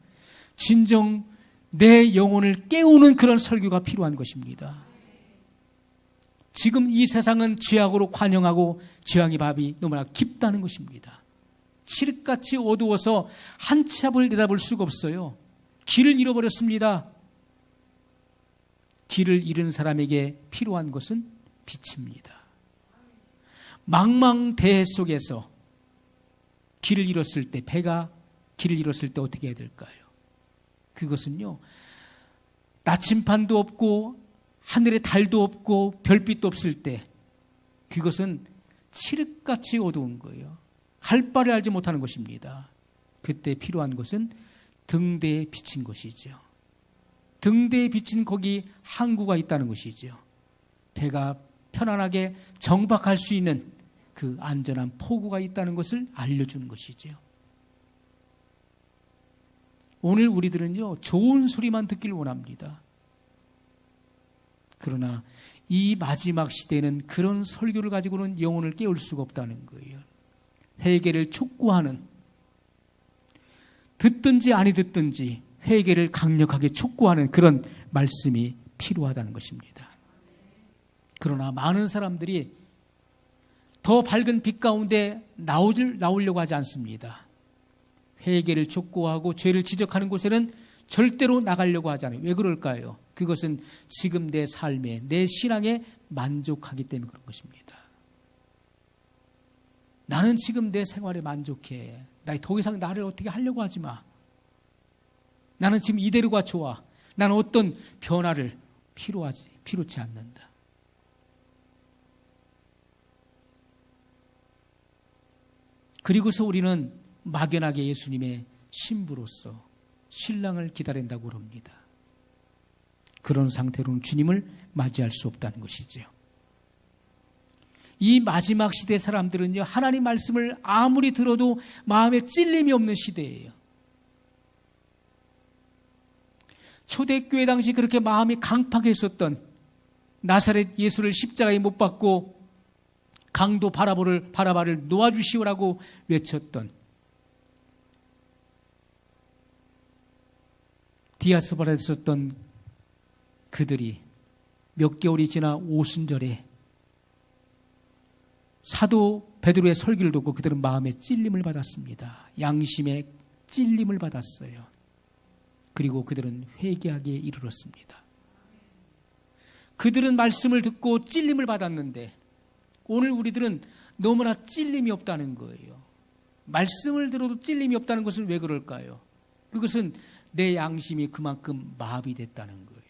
진정 내 영혼을 깨우는 그런 설교가 필요한 것입니다. 지금 이 세상은 죄악으로 관영하고 죄악의 밥이 너무나 깊다는 것입니다. 칠흑같이 어두워서 한 치 앞을 내다볼 수가 없어요. 길을 잃어버렸습니다. 길을 잃은 사람에게 필요한 것은 빛입니다. 망망대해 속에서 길을 잃었을 때, 배가 길을 잃었을 때 어떻게 해야 될까요? 그것은요, 나침반도 없고 하늘에 달도 없고 별빛도 없을 때, 그것은 칠흑같이 어두운 거예요. 갈 바를 알지 못하는 것입니다. 그때 필요한 것은 등대에 비친 것이죠. 등대에 비친 거기 항구가 있다는 것이죠. 배가 편안하게 정박할 수 있는 그 안전한 포구가 있다는 것을 알려주는 것이죠. 오늘 우리들은요, 좋은 소리만 듣기를 원합니다. 그러나 이 마지막 시대에는 그런 설교를 가지고는 영혼을 깨울 수가 없다는 거예요. 회개를 촉구하는, 듣든지 아니 듣든지 회개를 강력하게 촉구하는 그런 말씀이 필요하다는 것입니다. 그러나 많은 사람들이 더 밝은 빛 가운데 나오려고 하지 않습니다. 회개를 촉구하고 죄를 지적하는 곳에는 절대로 나가려고 하지 않아요. 왜 그럴까요? 그것은 지금 내 삶에, 내 신앙에 만족하기 때문에 그런 것입니다. 나는 지금 내 생활에 만족해. 나 더 이상 나를 어떻게 하려고 하지 마. 나는 지금 이대로가 좋아. 나는 어떤 변화를 필요치 않는다. 그리고서 우리는 막연하게 예수님의 신부로서 신랑을 기다린다고 합니다. 그런 상태로는 주님을 맞이할 수 없다는 것이죠. 이 마지막 시대 사람들은요, 하나님 말씀을 아무리 들어도 마음에 찔림이 없는 시대예요. 초대교회 당시 그렇게 마음이 강팍했었던 나사렛 예수를 십자가에 못 박고 강도 바라바를 놓아주시오라고 외쳤던 디아스포라에 있었던 그들이 몇 개월이 지나 오순절에 사도 베드로의 설교를 듣고 그들은 마음의 찔림을 받았습니다. 양심의 찔림을 받았어요. 그리고 그들은 회개하기에 이르렀습니다. 그들은 말씀을 듣고 찔림을 받았는데 오늘 우리들은 너무나 찔림이 없다는 거예요. 말씀을 들어도 찔림이 없다는 것은 왜 그럴까요? 그것은 내 양심이 그만큼 마비됐다는 거예요.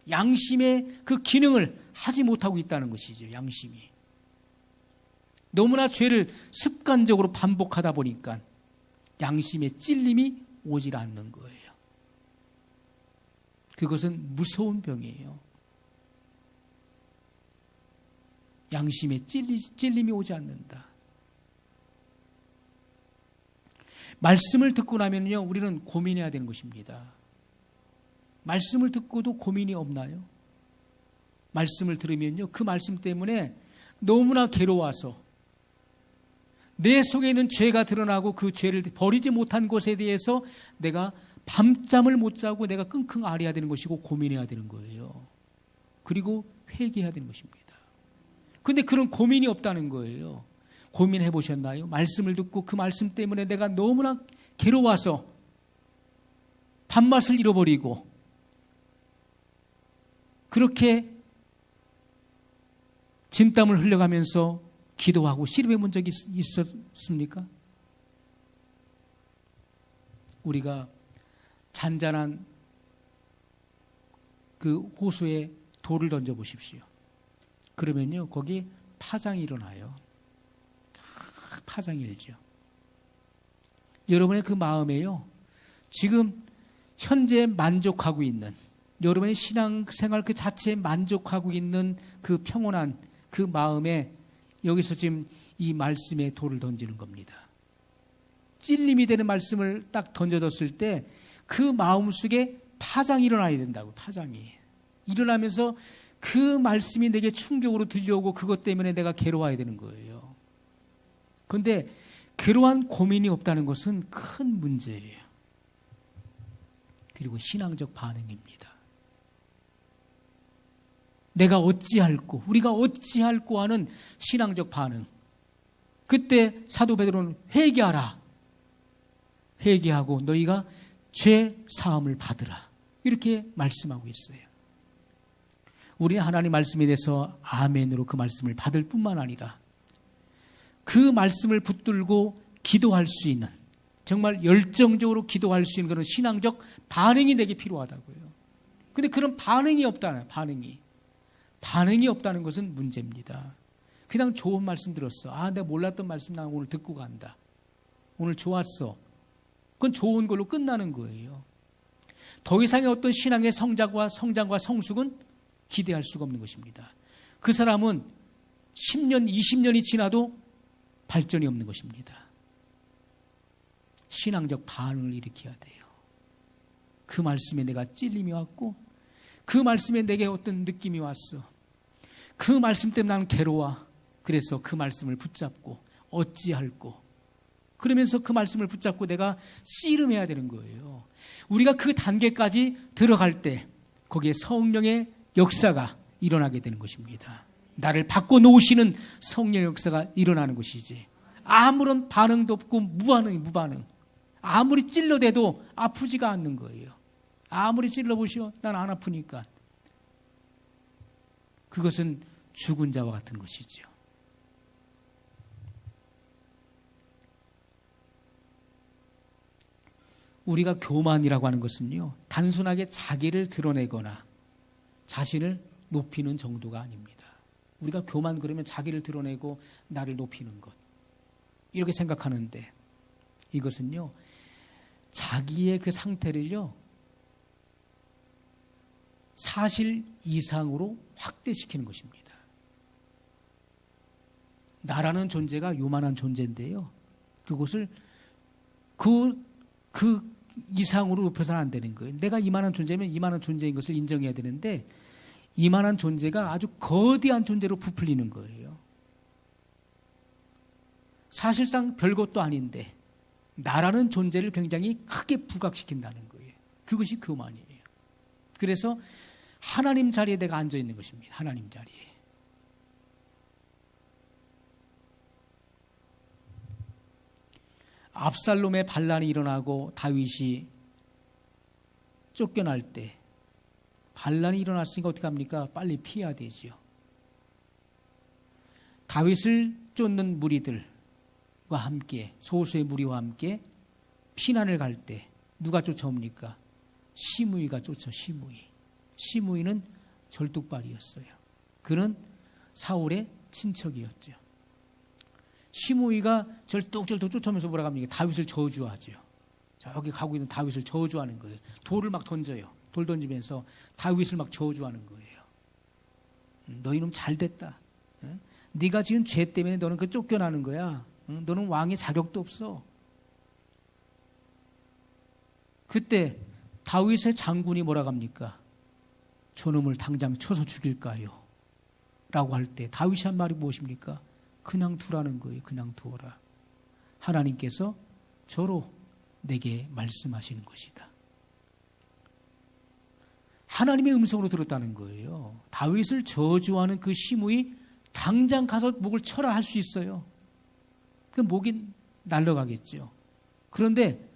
양심의 그 기능을 하지 못하고 있다는 것이죠. 양심이. 너무나 죄를 습관적으로 반복하다 보니까 양심의 찔림이 오질 않는 거예요. 그것은 무서운 병이에요. 양심의 찔림이 오지 않는다. 말씀을 듣고 나면요, 우리는 고민해야 되는 것입니다. 말씀을 듣고도 고민이 없나요? 말씀을 들으면요, 그 말씀 때문에 너무나 괴로워서 내 속에 있는 죄가 드러나고 그 죄를 버리지 못한 것에 대해서 내가 밤잠을 못 자고 내가 끙끙 앓아야 되는 것이고 고민해야 되는 거예요. 그리고 회개해야 되는 것입니다. 근데 그런 고민이 없다는 거예요. 고민해 보셨나요? 말씀을 듣고 그 말씀 때문에 내가 너무나 괴로워서 밥맛을 잃어버리고 그렇게 진땀을 흘려가면서 기도하고 씨름해 본 적이 있었습니까? 우리가 잔잔한 그 호수에 돌을 던져 보십시오. 그러면요, 거기 파장이 일어나요. 파장이 일죠. 여러분의 그 마음에요, 지금 현재 만족하고 있는, 여러분의 신앙생활 그 자체에 만족하고 있는 그 평온한 그 마음에 여기서 지금 이 말씀에 돌을 던지는 겁니다. 찔림이 되는 말씀을 딱 던져뒀을 때 그 마음속에 파장이 일어나야 된다고. 파장이 일어나면서 그 말씀이 내게 충격으로 들려오고 그것 때문에 내가 괴로워야 되는 거예요. 그런데 그러한 고민이 없다는 것은 큰 문제예요. 그리고 신앙적 반응입니다. 내가 어찌할꼬, 우리가 어찌할꼬 하는 신앙적 반응. 그때 사도 베드로는 회개하라. 회개하고 너희가 죄 사함을 받으라. 이렇게 말씀하고 있어요. 우리는 하나님 말씀에 대해서 아멘으로 그 말씀을 받을 뿐만 아니라 그 말씀을 붙들고 기도할 수 있는, 정말 열정적으로 기도할 수 있는 그런 신앙적 반응이 내게 필요하다고요. 근데 그런 반응이 없다는, 반응이 없다는 것은 문제입니다. 그냥 좋은 말씀 들었어. 아, 내가 몰랐던 말씀 나 오늘 듣고 간다. 오늘 좋았어. 그건 좋은 걸로 끝나는 거예요. 더 이상의 어떤 신앙의 성장과 성숙은 기대할 수가 없는 것입니다. 그 사람은 10년, 20년이 지나도 발전이 없는 것입니다. 신앙적 반응을 일으켜야 돼요. 그 말씀에 내가 찔림이 왔고, 그 말씀에 내게 어떤 느낌이 왔어. 그 말씀 때문에 나는 괴로워. 그래서 그 말씀을 붙잡고 어찌할꼬, 그러면서 그 말씀을 붙잡고 내가 씨름해야 되는 거예요. 우리가 그 단계까지 들어갈 때 거기에 성령의 역사가 일어나게 되는 것입니다. 나를 바꿔놓으시는 성령의 역사가 일어나는 것이지, 아무런 반응도 없고 무반응. 아무리 찔러대도 아프지가 않는 거예요. 아무리 찔러보시오, 난 안 아프니까. 그것은 죽은 자와 같은 것이죠. 우리가 교만이라고 하는 것은요, 단순하게 자기를 드러내거나 자신을 높이는 정도가 아닙니다. 우리가 교만 그러면 자기를 드러내고 나를 높이는 것, 이렇게 생각하는데, 이것은요, 자기의 그 상태를요, 사실 이상으로 확대시키는 것입니다. 나라는 존재가 요만한 존재인데요, 그것을 그 이상으로 높여서는 안 되는 거예요. 내가 이만한 존재면 이만한 존재인 것을 인정해야 되는데, 이만한 존재가 아주 거대한 존재로 부풀리는 거예요. 사실상 별것도 아닌데 나라는 존재를 굉장히 크게 부각시킨다는 거예요. 그것이 교만이에요. 그래서 하나님 자리에 내가 앉아 있는 것입니다. 하나님 자리에. 압살롬의 반란이 일어나고 다윗이 쫓겨날 때, 반란이 일어났으니까 어떻게 합니까? 빨리 피해야 되지요. 다윗을 쫓는 무리들과 함께, 소수의 무리와 함께 피난을 갈 때 누가 쫓아옵니까? 시므이가 쫓아. 시므이는 절뚝발이었어요. 그는 사울의 친척이었죠. 시므이가 절뚝절뚝 쫓아오면서 뭐라고 합니까? 다윗을 저주하죠. 저기 가고 있는 다윗을 저주하는 거예요. 돌을 막 던져요. 돌 던지면서 다윗을 막 저주하는 거예요. 너 이놈 잘됐다. 네가 지금 죄 때문에 너는 그 쫓겨나는 거야. 너는 왕의 자격도 없어. 그때 다윗의 장군이 뭐라고 합니까? 저놈을 당장 쳐서 죽일까요? 라고 할 때 다윗이 한 말이 무엇입니까? 그냥 두라는 거예요. 그냥 두어라. 하나님께서 저로 내게 말씀하시는 것이다. 하나님의 음성으로 들었다는 거예요. 다윗을 저주하는 그 시므이 당장 가서 목을 쳐라 할 수 있어요. 그 목이 날아가겠죠. 그런데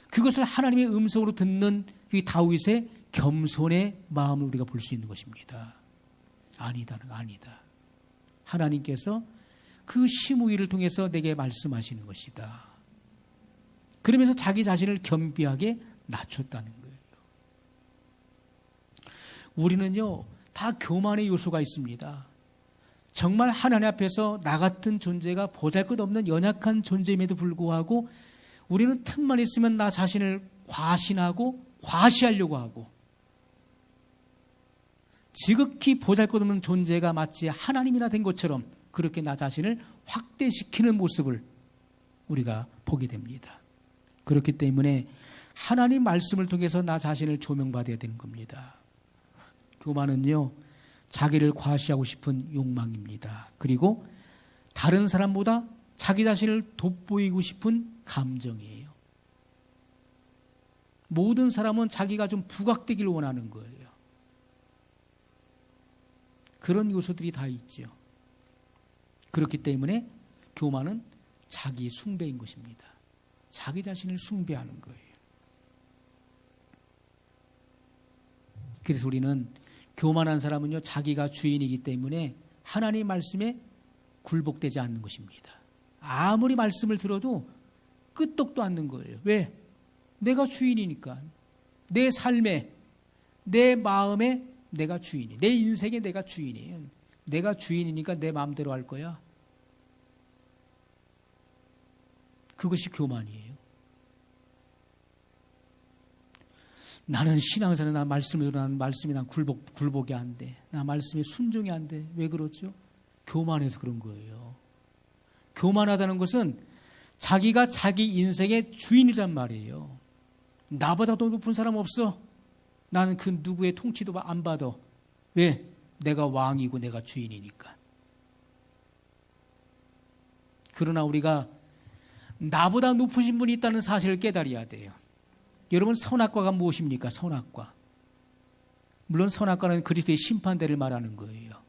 그것을 하나님의 음성으로 듣는 이 다윗의 겸손의 마음을 우리가 볼 수 있는 것입니다. 아니다. 하나님께서 그 시므이를 통해서 내게 말씀하시는 것이다. 그러면서 자기 자신을 겸비하게 낮췄다는 거예요. 우리는요, 다 교만의 요소가 있습니다. 정말 하나님 앞에서 나 같은 존재가 보잘것없는 연약한 존재임에도 불구하고 우리는 틈만 있으면 나 자신을 과신하고 과시하려고 하고, 지극히 보잘것없는 존재가 마치 하나님이나 된 것처럼 그렇게 나 자신을 확대시키는 모습을 우리가 보게 됩니다. 그렇기 때문에 하나님 말씀을 통해서 나 자신을 조명받아야 되는 겁니다. 교만은요, 자기를 과시하고 싶은 욕망입니다. 그리고 다른 사람보다 자기 자신을 돋보이고 싶은 감정이에요. 모든 사람은 자기가 좀 부각되길 원하는 거예요. 그런 요소들이 다 있죠. 그렇기 때문에 교만은 자기 숭배인 것입니다. 자기 자신을 숭배하는 거예요. 그래서 우리는 교만한 사람은요, 자기가 주인이기 때문에 하나님 말씀에 굴복되지 않는 것입니다. 아무리 말씀을 들어도 끄떡도 않는 거예요. 왜? 내가 주인이니까. 내 삶에, 내 마음에 내가 주인이. 내 인생에 내가 주인이에요. 내가 주인이니까 내 마음대로 할 거야. 그것이 교만이에요. 나는 신앙생활, 나 말씀을 들어, 난 말씀이 난 굴복이 안 돼. 나 말씀에 순종이 안 돼. 왜 그렇죠? 교만해서 그런 거예요. 교만하다는 것은 자기가 자기 인생의 주인이란 말이에요. 나보다 더 높은 사람 없어. 나는 그 누구의 통치도 안 받아. 왜? 내가 왕이고 내가 주인이니까. 그러나 우리가 나보다 높으신 분이 있다는 사실을 깨달아야 돼요. 여러분, 선악과가 무엇입니까? 선악과. 물론 선악과는 그리스도의 심판대를 말하는 거예요.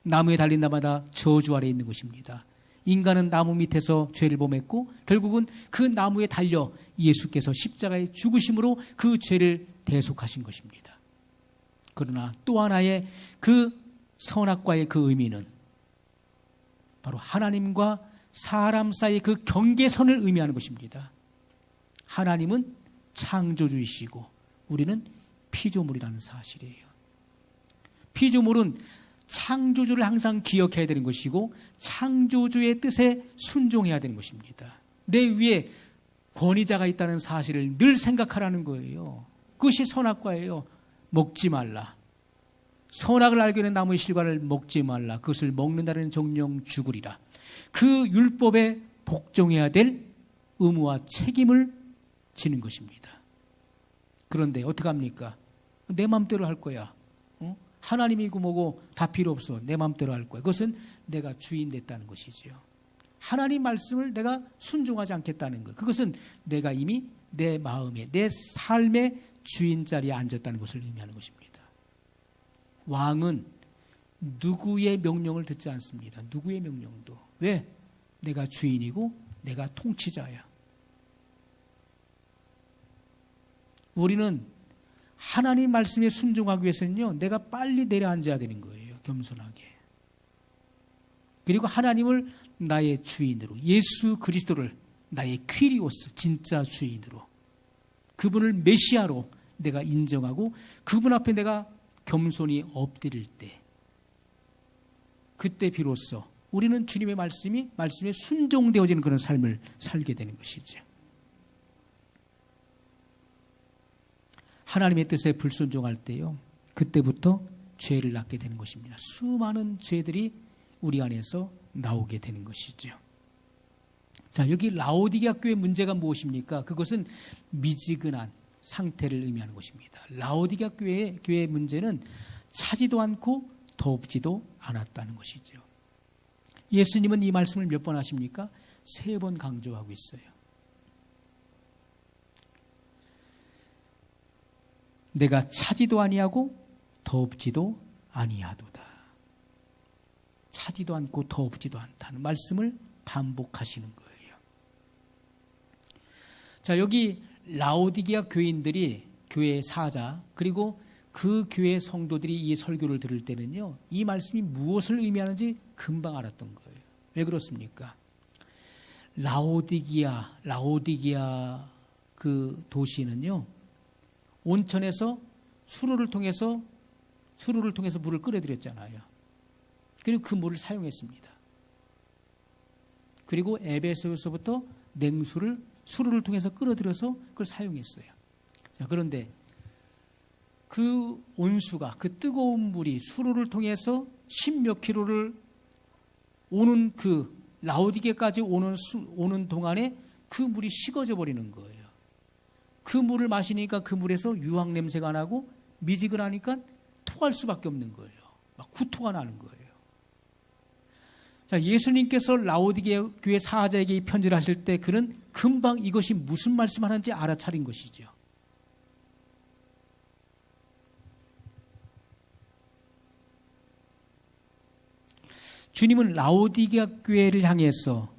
나무에 달린 나마다 저주 아래 있는 것입니다. 인간은 나무 밑에서 죄를 범했고 결국은 그 나무에 달려 예수께서 십자가에 죽으심으로 그 죄를 대속하신 것입니다. 그러나 또 하나의 그 선악과의 그 의미는 바로 하나님과 사람 사이의 그 경계선을 의미하는 것입니다. 하나님은 창조주이시고 우리는 피조물이라는 사실이에요. 피조물은 창조주를 항상 기억해야 되는 것이고 창조주의 뜻에 순종해야 되는 것입니다. 내 위에 권위자가 있다는 사실을 늘 생각하라는 거예요. 그것이 선악과예요. 먹지 말라. 선악을 알게 된 나무의 실과를 먹지 말라. 그것을 먹는다는 정령 죽으리라. 그 율법에 복종해야 될 의무와 책임을 지는 것입니다. 그런데 어떻게 합니까? 내 마음대로 할 거야. 하나님이고 뭐고 다 필요 없어. 내 마음대로 할 거야. 그것은 내가 주인 됐다는 것이지요. 하나님 말씀을 내가 순종하지 않겠다는 것. 그것은 내가 이미 내 마음에, 내 삶의 주인 자리에 앉았다는 것을 의미하는 것입니다. 왕은 누구의 명령을 듣지 않습니다. 누구의 명령도. 왜? 내가 주인이고 내가 통치자야. 우리는 하나님 말씀에 순종하기 위해서는요, 내가 빨리 내려앉아야 되는 거예요. 겸손하게. 그리고 하나님을 나의 주인으로, 예수 그리스도를 나의 퀴리오스, 진짜 주인으로, 그분을 메시아로 내가 인정하고 그분 앞에 내가 겸손히 엎드릴 때, 그때 비로소 우리는 주님의 말씀에 순종되어지는 그런 삶을 살게 되는 것이죠. 하나님의 뜻에 불순종할 때요, 그때부터 죄를 낳게 되는 것입니다. 수많은 죄들이 우리 안에서 나오게 되는 것이죠. 자, 여기 라오디게아 교회의 문제가 무엇입니까? 그것은 미지근한 상태를 의미하는 것입니다. 라오디게아 교회의 문제는 차지도 않고 덥지도 않았다는 것이죠. 예수님은 이 말씀을 몇 번 하십니까? 3번 강조하고 있어요. 내가 차지도 아니하고 덥지도 아니하도다. 차지도 않고 덥지도 않다는 말씀을 반복하시는 거예요. 자, 여기 라오디게아 교인들이, 교회 사자, 그리고 그 교회 성도들이 이 설교를 들을 때는요, 이 말씀이 무엇을 의미하는지 금방 알았던 거예요. 왜 그렇습니까? 라오디게아 그 도시는요, 온천에서 수로를 통해서 물을 끓여드렸잖아요. 그리고 그 물을 사용했습니다. 그리고 에베소에서부터 냉수를 수로를 통해서 끌어들여서 그걸 사용했어요. 자, 그런데 그 온수가, 그 뜨거운 물이 수로를 통해서 10몇 킬로를 오는 그 라오디게까지 오는 동안에 그 물이 식어져 버리는 거예요. 그 물을 마시니까 그 물에서 유황 냄새가 나고 미지근하니까 토할 수밖에 없는 거예요. 막 구토가 나는 거예요. 자, 예수님께서 라오디게아 교회 사자에게 이 편지를 하실 때 그는 금방 이것이 무슨 말씀하는지 알아차린 것이죠. 주님은 라오디게아 교회를 향해서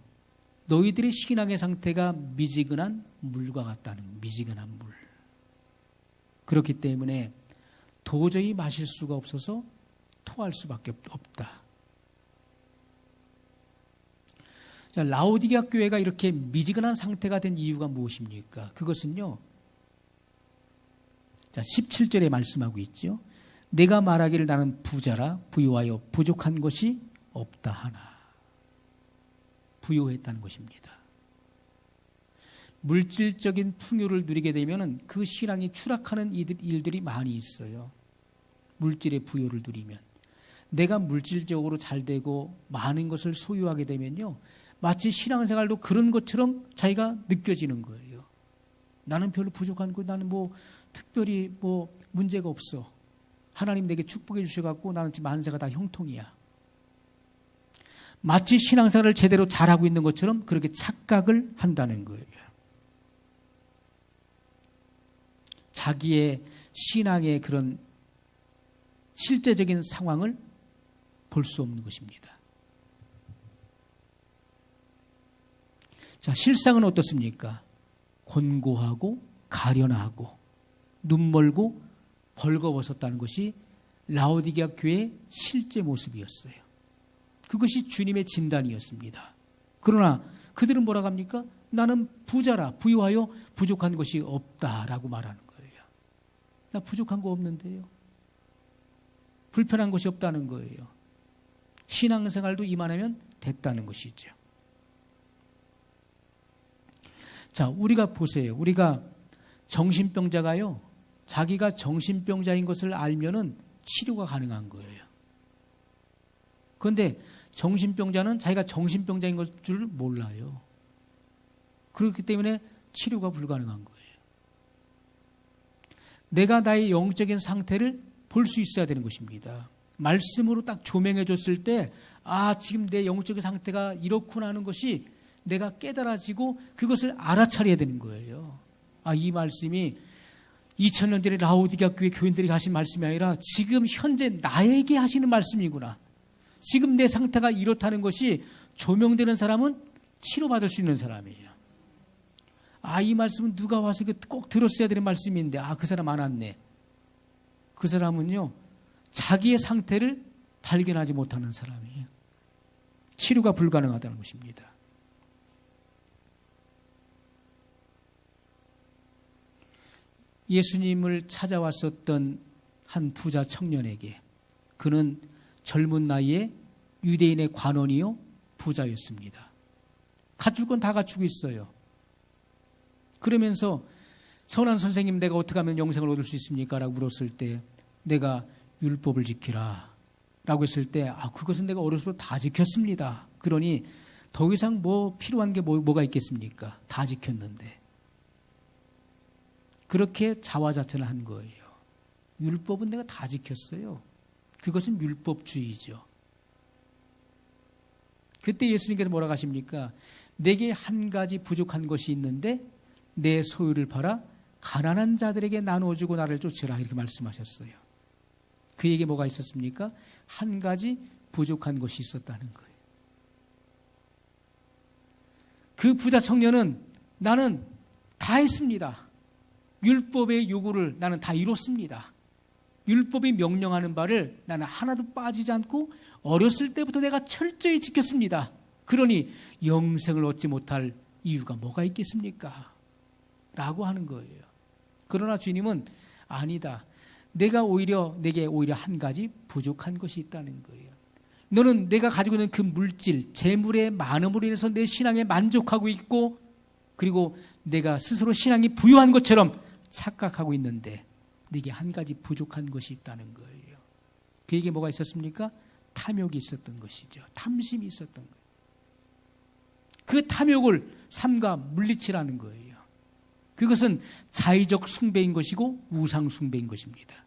너희들의 신앙의 상태가 미지근한 물과 같다는, 미지근한 물. 그렇기 때문에 도저히 마실 수가 없어서 토할 수밖에 없다. 자, 라오디게아 교회가 이렇게 미지근한 상태가 된 이유가 무엇입니까? 그것은요, 자, 17절에 말씀하고 있죠. 내가 말하기를 나는 부자라 부유하여 부족한 것이 없다 하나. 부유했다는 것입니다. 물질적인 풍요를 누리게 되면 그 신앙이 추락하는 일들이 많이 있어요. 물질의 부요를 누리면. 내가 물질적으로 잘 되고 많은 것을 소유하게 되면요, 마치 신앙생활도 그런 것처럼 자기가 느껴지는 거예요. 나는 별로 부족한 거, 나는 뭐 특별히 뭐 문제가 없어. 하나님 내게 축복해 주셔갖고 나는 지금 만세가 다 형통이야. 마치 신앙생활을 제대로 잘하고 있는 것처럼 그렇게 착각을 한다는 거예요. 자기의 신앙의 그런 실제적인 상황을 볼 수 없는 것입니다. 자, 실상은 어떻습니까? 곤고하고 가련하고 눈멀고 벌거벗었다는 것이 라오디게아 교회의 실제 모습이었어요. 그것이 주님의 진단이었습니다. 그러나 그들은 뭐라고 합니까? 나는 부자라 부유하여 부족한 것이 없다라고 말하는 거예요. 나 부족한 거 없는데요. 불편한 것이 없다는 거예요. 신앙생활도 이만하면 됐다는 것이죠. 자, 우리가 보세요. 우리가 정신병자가요, 자기가 정신병자인 것을 알면은 치료가 가능한 거예요. 그런데 정신병자는 자기가 정신병자인 줄 몰라요. 그렇기 때문에 치료가 불가능한 거예요. 내가 나의 영적인 상태를 볼 수 있어야 되는 것입니다. 말씀으로 딱 조명해 줬을 때, 아, 지금 내 영적인 상태가 이렇구나 하는 것이 내가 깨달아지고 그것을 알아차려야 되는 거예요. 아, 이 말씀이 2000년 전에 라오디게아 교회 교인들이 하신 말씀이 아니라 지금 현재 나에게 하시는 말씀이구나. 지금 내 상태가 이렇다는 것이 조명되는 사람은 치료받을 수 있는 사람이에요. 아, 이 말씀은 누가 와서 꼭 들었어야 되는 말씀인데, 아, 그 사람 안 왔네. 그 사람은요, 자기의 상태를 발견하지 못하는 사람이에요. 치료가 불가능하다는 것입니다. 예수님을 찾아왔었던 한 부자 청년에게, 그는 젊은 나이에 유대인의 관원이요 부자였습니다. 갖출 건 다 갖추고 있어요. 그러면서 선한 선생님, 내가 어떻게 하면 영생을 얻을 수 있습니까? 라고 물었을 때, 내가 율법을 지키라 라고 했을 때, 아, 그것은 내가 어렸을 때 다 지켰습니다. 그러니 더 이상 뭐 필요한 게 뭐가 있겠습니까? 다 지켰는데. 그렇게 자화자찬을 한 거예요. 율법은 내가 다 지켰어요. 그것은 율법주의죠. 그때 예수님께서 뭐라고 하십니까? 내게 한 가지 부족한 것이 있는데 내 소유를 팔아 가난한 자들에게 나눠주고 나를 쫓으라, 이렇게 말씀하셨어요. 그에게 뭐가 있었습니까? 한 가지 부족한 것이 있었다는 거예요. 그 부자 청년은, 나는 다 했습니다. 율법의 요구를 나는 다 이뤘습니다. 율법이 명령하는 바를 나는 하나도 빠지지 않고 어렸을 때부터 내가 철저히 지켰습니다. 그러니 영생을 얻지 못할 이유가 뭐가 있겠습니까? 라고 하는 거예요. 그러나 주님은 아니다. 내게 오히려 한 가지 부족한 것이 있다는 거예요. 너는 내가 가지고 있는 그 물질, 재물의 많음으로 인해서 내 신앙에 만족하고 있고, 그리고 내가 스스로 신앙이 부유한 것처럼 착각하고 있는데 네게 한 가지 부족한 것이 있다는 거예요. 그에게 뭐가 있었습니까? 탐욕이 있었던 것이죠. 탐심이 있었던 거예요. 그 탐욕을 삼가 물리치라는 거예요. 그것은 자의적 숭배인 것이고 우상 숭배인 것입니다.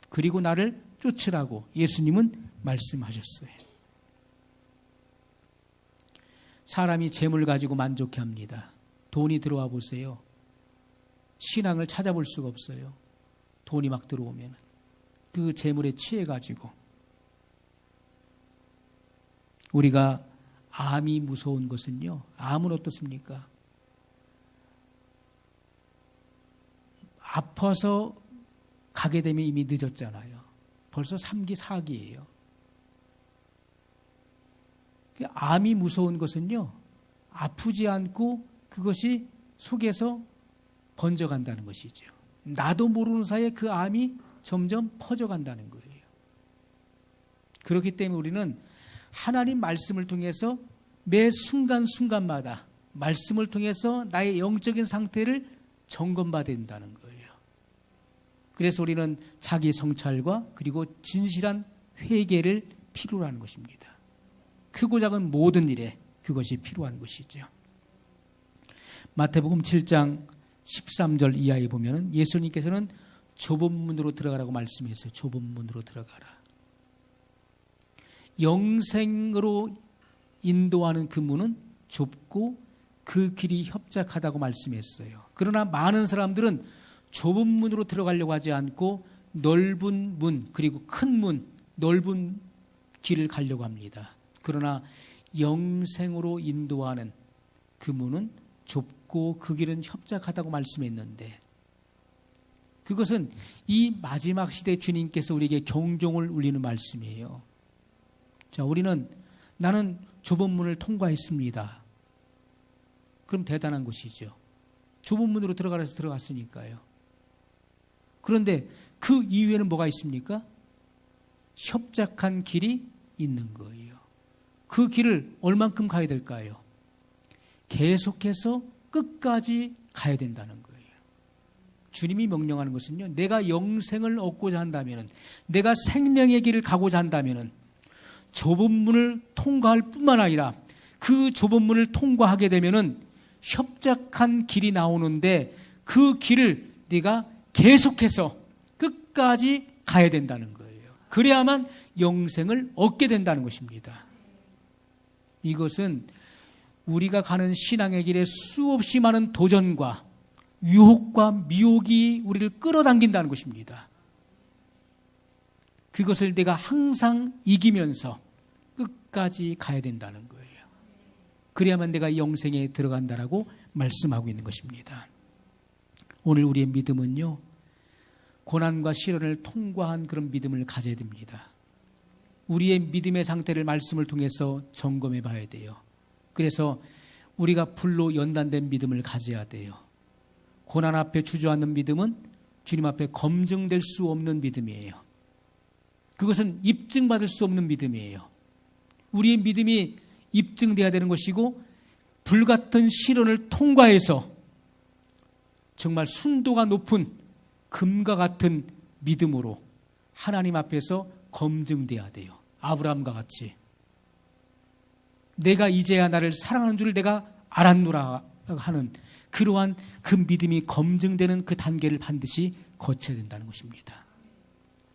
그리고 나를 쫓으라고 예수님은 말씀하셨어요. 사람이 재물 가지고 만족해합니다. 돈이 들어와 보세요. 신앙을 찾아볼 수가 없어요. 돈이 막 들어오면 그 재물에 취해가지고. 우리가 암이 무서운 것은요, 암은 어떻습니까? 아파서 가게 되면 이미 늦었잖아요. 벌써 3기, 4기예요. 암이 무서운 것은요, 아프지 않고 그것이 속에서 번져간다는 것이죠. 나도 모르는 사이에 그 암이 점점 퍼져간다는 거예요. 그렇기 때문에 우리는 하나님 말씀을 통해서 매 순간순간마다 말씀을 통해서 나의 영적인 상태를 점검받아야 된다는 거예요. 그래서 우리는 자기 성찰과 그리고 진실한 회개를 필요로 하는 것입니다. 크고 작은 모든 일에 그것이 필요한 것이죠. 마태복음 7장 13절 이하에 보면 예수님께서는 좁은 문으로 들어가라고 말씀했어요. 좁은 문으로 들어가라. 영생으로 인도하는 그 문은 좁고 그 길이 협착하다고 말씀했어요. 그러나 많은 사람들은 좁은 문으로 들어가려고 하지 않고 넓은 문, 그리고 큰 문, 넓은 길을 가려고 합니다. 그러나 영생으로 인도하는 그 문은 좁고 그 길은 협착하다고 말씀했는데, 그것은 이 마지막 시대 주님께서 우리에게 경종을 울리는 말씀이에요. 자, 우리는 나는 좁은 문을 통과했습니다. 그럼 대단한 것이죠. 좁은 문으로 들어가라 해서 들어갔으니까요. 그런데 그 이후에는 뭐가 있습니까? 협착한 길이 있는 거예요. 그 길을 얼만큼 가야 될까요? 계속해서 끝까지 가야 된다는 거예요. 주님이 명령하는 것은요, 내가 영생을 얻고자 한다면, 내가 생명의 길을 가고자 한다면 좁은 문을 통과할 뿐만 아니라 그 좁은 문을 통과하게 되면 협착한 길이 나오는데 그 길을 네가 계속해서 끝까지 가야 된다는 거예요. 그래야만 영생을 얻게 된다는 것입니다. 이것은 우리가 가는 신앙의 길에 수없이 많은 도전과 유혹과 미혹이 우리를 끌어당긴다는 것입니다. 그것을 내가 항상 이기면서 끝까지 가야 된다는 거예요. 그래야만 내가 영생에 들어간다라고 말씀하고 있는 것입니다. 오늘 우리의 믿음은요, 고난과 시련을 통과한 그런 믿음을 가져야 됩니다. 우리의 믿음의 상태를 말씀을 통해서 점검해 봐야 돼요. 그래서 우리가 불로 연단된 믿음을 가져야 돼요. 고난 앞에 주저앉는 믿음은 주님 앞에 검증될 수 없는 믿음이에요. 그것은 입증받을 수 없는 믿음이에요. 우리의 믿음이 입증돼야 되는 것이고, 불같은 시련을 통과해서 정말 순도가 높은 금과 같은 믿음으로 하나님 앞에서 검증돼야 돼요. 아브라함과 같이 내가 이제야 나를 사랑하는 줄을 내가 알았노라 하는 그러한 그 믿음이 검증되는 그 단계를 반드시 거쳐야 된다는 것입니다.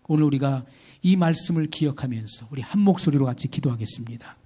오늘 우리가 이 말씀을 기억하면서 우리 한 목소리로 같이 기도하겠습니다.